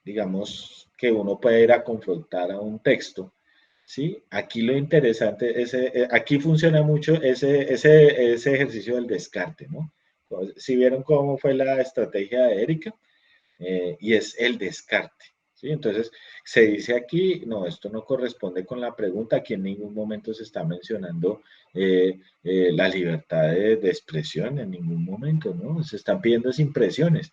digamos, que uno puede ir a confrontar a un texto. ¿Sí? Aquí lo interesante es, aquí funciona mucho ese ejercicio del descarte, ¿no? Si vieron cómo fue la estrategia de Erika, y es el descarte, ¿sí? Entonces, se dice aquí, no, esto no corresponde con la pregunta, aquí en ningún momento se está mencionando la libertad de expresión, en ningún momento, ¿no? Se están pidiendo impresiones.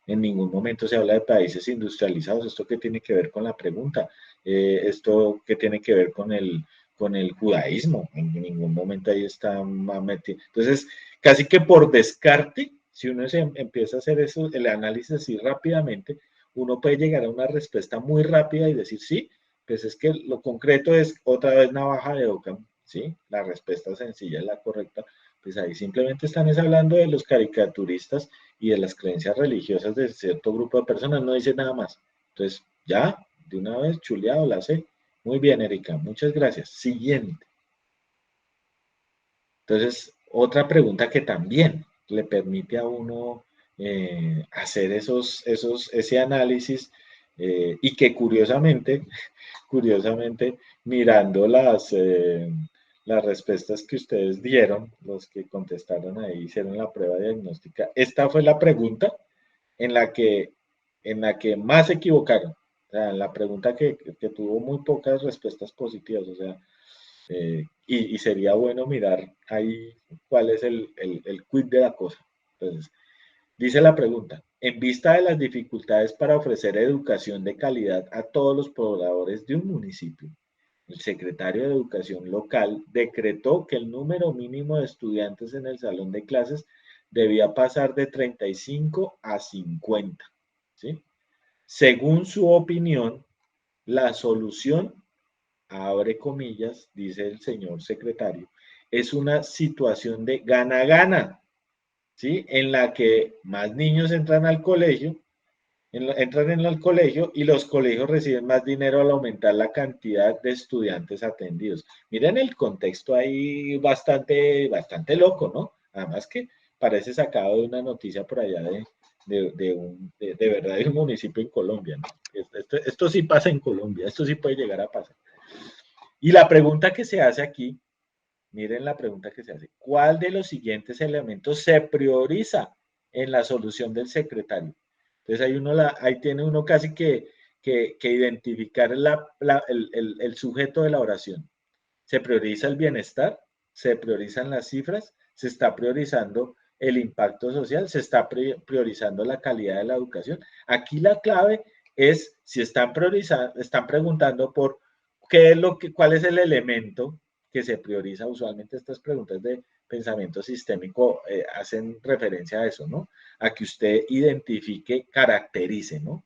En ningún momento se habla de países industrializados. ¿Esto qué tiene que ver con la pregunta? ¿Esto qué tiene que ver con el judaísmo? En ningún momento ahí está metido. Entonces, casi que por descarte, si uno empieza a hacer eso, el análisis así rápidamente, uno puede llegar a una respuesta muy rápida y decir, sí, pues es que lo concreto es otra vez navaja de Ockham, ¿sí? La respuesta sencilla es la correcta. Pues ahí simplemente están hablando de los caricaturistas y de las creencias religiosas de cierto grupo de personas, no dice nada más. Entonces, ya, de una vez, chuleado, la sé. Muy bien, Erika, muchas gracias. Siguiente. Entonces, otra pregunta que también le permite a uno hacer ese análisis, y que curiosamente, mirando las respuestas que ustedes dieron, los que contestaron ahí, hicieron la prueba diagnóstica, esta fue la pregunta en la que más se equivocaron. O sea, la pregunta que tuvo muy pocas respuestas positivas, o sea, y sería bueno mirar ahí cuál es el quid de la cosa. Entonces, dice la pregunta, en vista de las dificultades para ofrecer educación de calidad a todos los pobladores de un municipio, el secretario de Educación local decretó que el número mínimo de estudiantes en el salón de clases debía pasar de 35 a 50. ¿Sí? Según su opinión, la solución, abre comillas, dice el señor secretario, es una situación de gana-gana, ¿sí? En la que más niños entran al colegio, entran en el colegio y los colegios reciben más dinero al aumentar la cantidad de estudiantes atendidos. Miren el contexto ahí bastante loco, ¿no? Además que parece sacado de una noticia por allá de verdad de un municipio en Colombia, ¿no? Esto sí pasa en Colombia, esto sí puede llegar a pasar. Y la pregunta que se hace aquí, miren la pregunta que se hace, ¿cuál de los siguientes elementos se prioriza en la solución del secretario? Entonces ahí tiene uno casi que identificar el sujeto de la oración. ¿Se prioriza el bienestar? ¿Se priorizan las cifras? ¿Se está priorizando el impacto social? ¿Se está priorizando la calidad de la educación? Aquí la clave es si están preguntando por cuál es el elemento que se prioriza. Usualmente estas preguntas de pensamiento sistémico hacen referencia a eso, ¿no? A que usted identifique, caracterice, ¿no?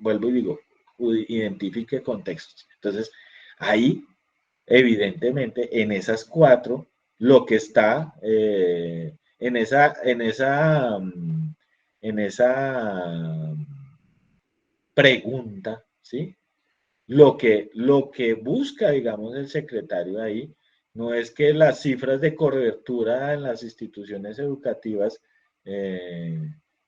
Vuelvo y digo, identifique contextos. Entonces, ahí, evidentemente, en esas cuatro, lo que está en esa pregunta, ¿sí? Lo que busca, digamos, el secretario ahí No es que las cifras de cobertura en las instituciones educativas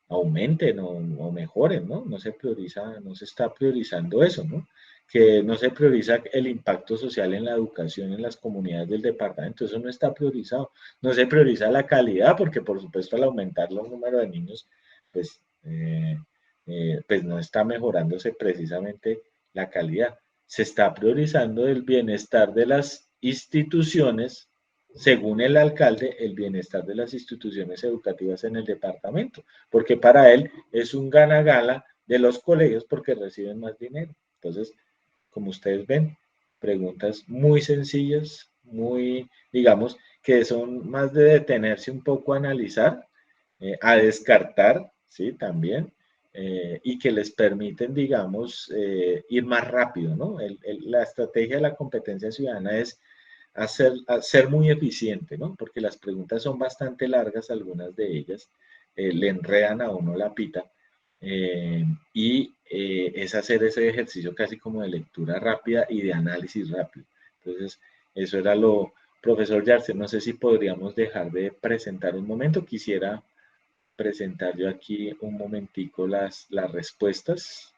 aumenten o mejoren, ¿no? No se prioriza, no se está priorizando eso, ¿no? Que no se prioriza el impacto social en la educación en las comunidades del departamento, eso no está priorizado. No se prioriza la calidad, porque por supuesto al aumentar los números de niños, pues, pues no está mejorándose precisamente la calidad. Se está priorizando el bienestar de las instituciones, según el alcalde, el bienestar de las instituciones educativas en el departamento, porque para él es un gana-gana de los colegios porque reciben más dinero. Entonces, como ustedes ven, preguntas muy sencillas, muy, digamos, que son más de detenerse un poco a analizar, a descartar, ¿sí? También, y que les permiten, digamos, ir más rápido, ¿no? La estrategia de la competencia ciudadana es ser muy eficiente, ¿no? Porque las preguntas son bastante largas, algunas de ellas, le enredan a uno la pita, y es hacer ese ejercicio casi como de lectura rápida y de análisis rápido. Entonces, eso era lo, profesor Yarce, no sé si podríamos dejar de presentar un momento, quisiera presentar yo aquí un momentico las respuestas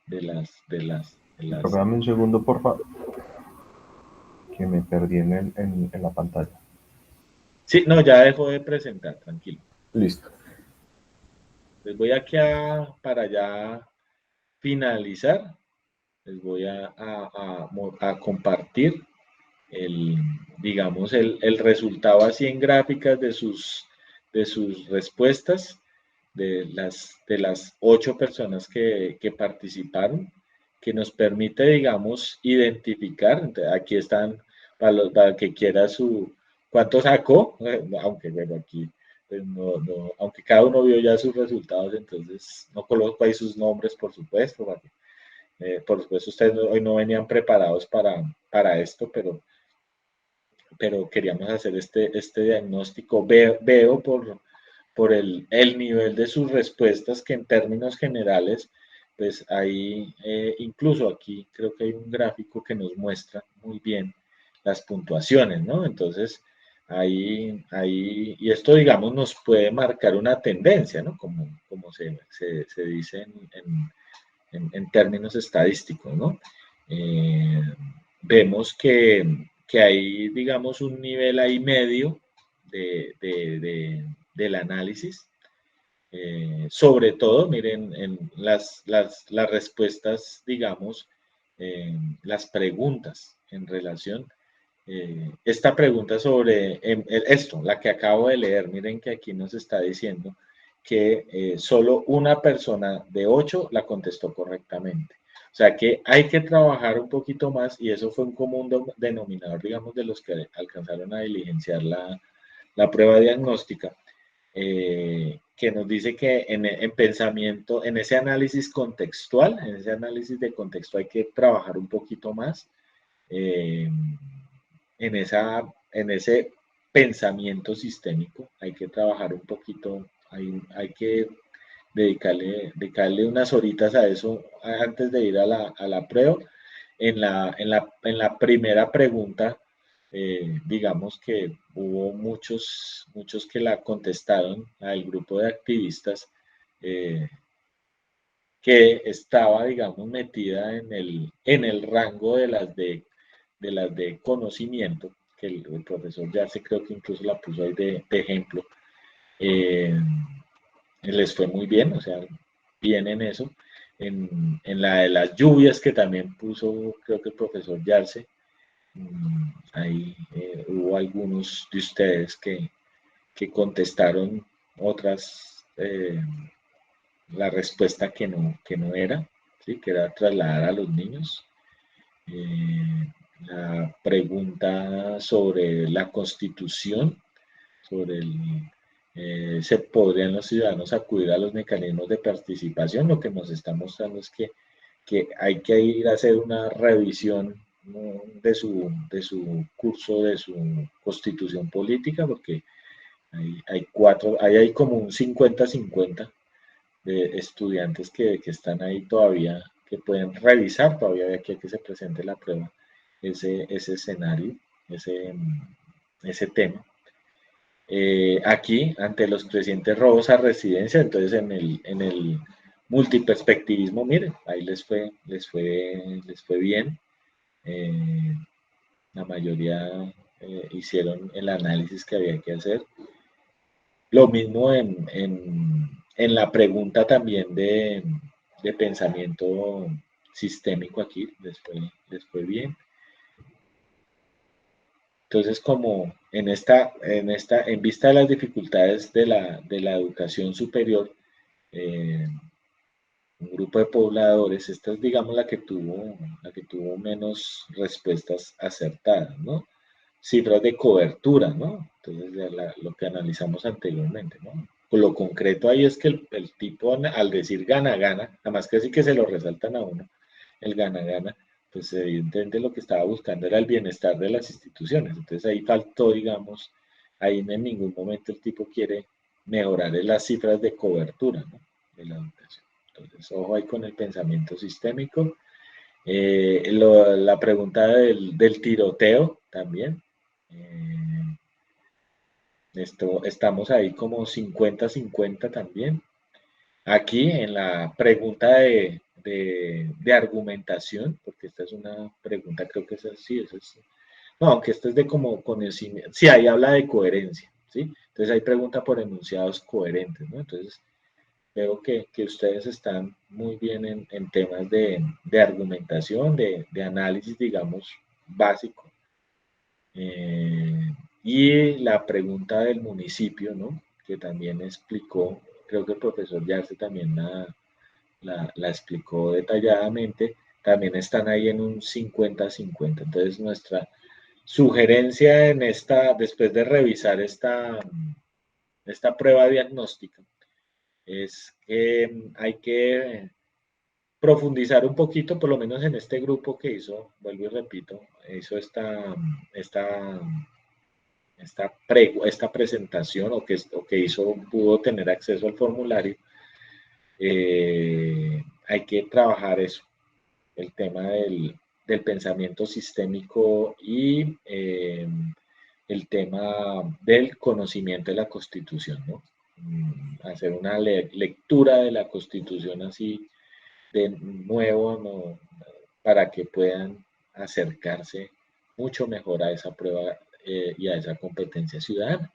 de las... Dame un segundo, por favor, que me perdí en la pantalla. Sí, no, ya dejó de presentar, tranquilo. Listo. Les voy aquí para ya finalizar, les voy a compartir digamos, el resultado así en gráficas de sus respuestas, de las 8 personas que participaron, que nos permite, digamos, identificar. Entonces, aquí están, para el que quiera cuánto sacó, aunque bueno, aquí pues aunque cada uno vio ya sus resultados, entonces no coloco ahí sus nombres, por supuesto. Por supuesto, ustedes hoy no venían preparados para esto, pero queríamos hacer este diagnóstico. Veo por el nivel de sus respuestas que en términos generales, pues ahí, incluso aquí creo que hay un gráfico que nos muestra muy bien las puntuaciones, ¿no? Entonces, y esto, digamos, nos puede marcar una tendencia, ¿no? Como se dice en términos estadísticos, ¿no? Vemos que hay, digamos, un nivel ahí medio del análisis. Sobre todo, miren, en las respuestas, digamos, las preguntas en relación. Esta pregunta sobre esto, la que acabo de leer, miren que aquí nos está diciendo que solo una persona de 8 la contestó correctamente. O sea que hay que trabajar un poquito más y eso fue un común denominador, digamos, de los que alcanzaron a diligenciar la prueba diagnóstica, que nos dice que en pensamiento, en ese análisis contextual, en ese análisis de contexto hay que trabajar un poquito más, en ese pensamiento sistémico hay que trabajar un poquito, hay que dedicarle unas horitas a eso antes de ir a la prueba. En la primera pregunta, digamos que hubo muchos que la contestaron al grupo de activistas, que estaba, digamos, metida en el rango de las de conocimiento, que el profesor Yarse creo que incluso la puso ahí de ejemplo. Les fue muy bien, o sea, bien en eso. En la de las lluvias, que también puso, creo que el profesor Yarse, ahí hubo algunos de ustedes que contestaron otras, la respuesta que no era, ¿sí? Que era trasladar a los niños. La pregunta sobre la Constitución, sobre se podrían los ciudadanos acudir a los mecanismos de participación. Lo que nos está mostrando es que hay que ir a hacer una revisión, ¿no?, de su curso, de su constitución política, porque hay como un 50-50 de estudiantes que están ahí todavía, que pueden revisar todavía de aquí a que se presente la prueba ese escenario, ese tema. Aquí, ante los crecientes robos a residencia, entonces en el multiperspectivismo, miren, ahí les fue bien. La mayoría hicieron el análisis que había que hacer. Lo mismo en la pregunta también de pensamiento sistémico aquí, les fue bien. Entonces, como en vista de las dificultades de la educación superior, un grupo de pobladores, esta es, digamos, la que tuvo menos respuestas acertadas, ¿no? Cifras de cobertura, ¿no? Entonces, lo que analizamos anteriormente, ¿no? Lo concreto ahí es que el tipo, al decir gana, además que sí que se lo resaltan a uno, el gana, pues evidentemente lo que estaba buscando era el bienestar de las instituciones. Entonces ahí faltó, digamos, ahí en ningún momento el tipo quiere mejorar las cifras de cobertura, ¿no?, de la educación. Entonces, ojo ahí con el pensamiento sistémico. La pregunta del tiroteo también. Estamos ahí como 50-50 también. Aquí en la pregunta de argumentación, porque esta es una pregunta, creo que es así, no, aunque esta es de como conocimiento, sí, ahí habla de coherencia, ¿sí? Entonces hay pregunta por enunciados coherentes, ¿no? Entonces veo que ustedes están muy bien en temas de argumentación, de análisis, digamos, básico. Y la pregunta del municipio, ¿no?, que también explicó, creo que el profesor Yarse también la explicó detalladamente, también están ahí en un 50-50. Entonces nuestra sugerencia después de revisar esta prueba diagnóstica, es que hay que profundizar un poquito, por lo menos en este grupo que hizo, vuelvo y repito, hizo esta presentación, o que pudo tener acceso al formulario. Hay que trabajar eso, el tema del pensamiento sistémico y el tema del conocimiento de la Constitución, ¿no? Hacer una lectura de la Constitución así de nuevo, ¿no?, para que puedan acercarse mucho mejor a esa prueba y a esa competencia ciudadana.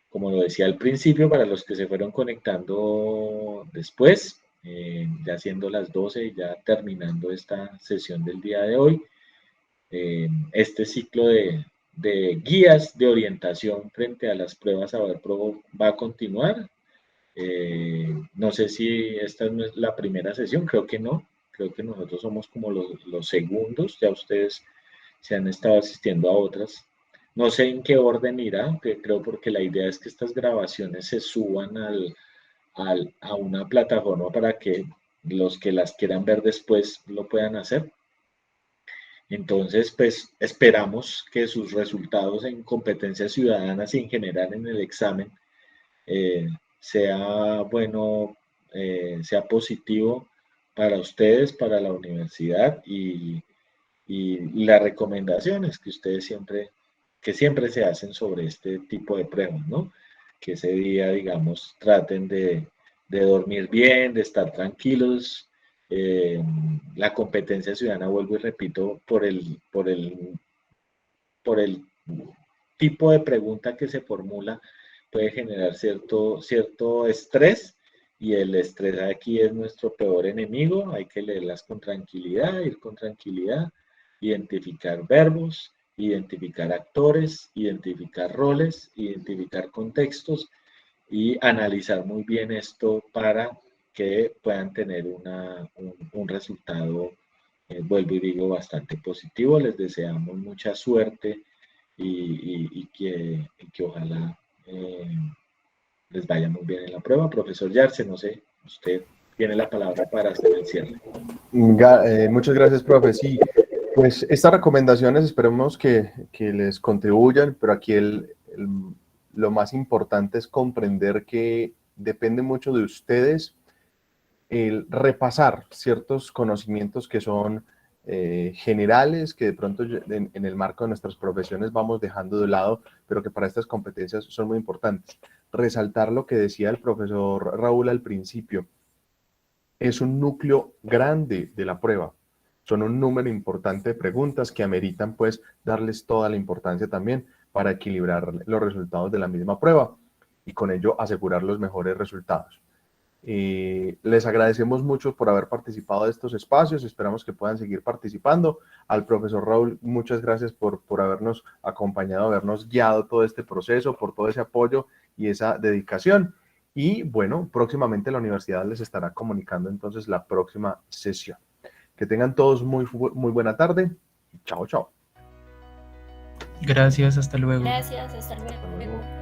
Como lo decía al principio, para los que se fueron conectando después, ya siendo las 12 y ya terminando esta sesión del día de hoy, este ciclo de guías de orientación frente a las pruebas ABERPRO va a continuar. No sé si esta es la primera sesión, creo que no, creo que nosotros somos como los segundos, ya ustedes se han estado asistiendo a otras. No sé en qué orden irá, creo, porque la idea es que estas grabaciones se suban a una plataforma para que los que las quieran ver después lo puedan hacer. Entonces, pues esperamos que sus resultados en competencias ciudadanas y en general en el examen sea bueno, sea positivo para ustedes, para la universidad, y las recomendaciones que ustedes siempre se hacen sobre este tipo de pruebas, ¿no? Que ese día, digamos, traten de dormir bien, de estar tranquilos. La competencia ciudadana, vuelvo y repito, por el tipo de pregunta que se formula, puede generar cierto estrés, y el estrés aquí es nuestro peor enemigo. Hay que leerlas con tranquilidad, ir con tranquilidad, identificar verbos, identificar actores, identificar roles, identificar contextos y analizar muy bien esto para que puedan tener un resultado, vuelvo y digo, bastante positivo. Les deseamos mucha suerte y que ojalá les vaya muy bien en la prueba. Profesor Yarse, no sé, usted tiene la palabra para hacer el cierre. Muchas gracias, profe. Sí, pues estas recomendaciones esperemos que les contribuyan, pero aquí lo más importante es comprender que depende mucho de ustedes el repasar ciertos conocimientos que son generales que de pronto en el marco de nuestras profesiones vamos dejando de lado, pero que para estas competencias son muy importantes. Resaltar lo que decía el profesor Raúl al principio. Es un núcleo grande de la prueba. Son un número importante de preguntas que ameritan pues darles toda la importancia también para equilibrar los resultados de la misma prueba y con ello asegurar los mejores resultados. Les agradecemos mucho por haber participado de estos espacios, esperamos que puedan seguir participando. Al profesor Raúl, muchas gracias por habernos acompañado, habernos guiado todo este proceso, por todo ese apoyo y esa dedicación. Y bueno, próximamente la universidad les estará comunicando entonces la próxima sesión. Que tengan todos muy buena tarde. Chao, chao. Gracias, hasta luego. Gracias, hasta luego.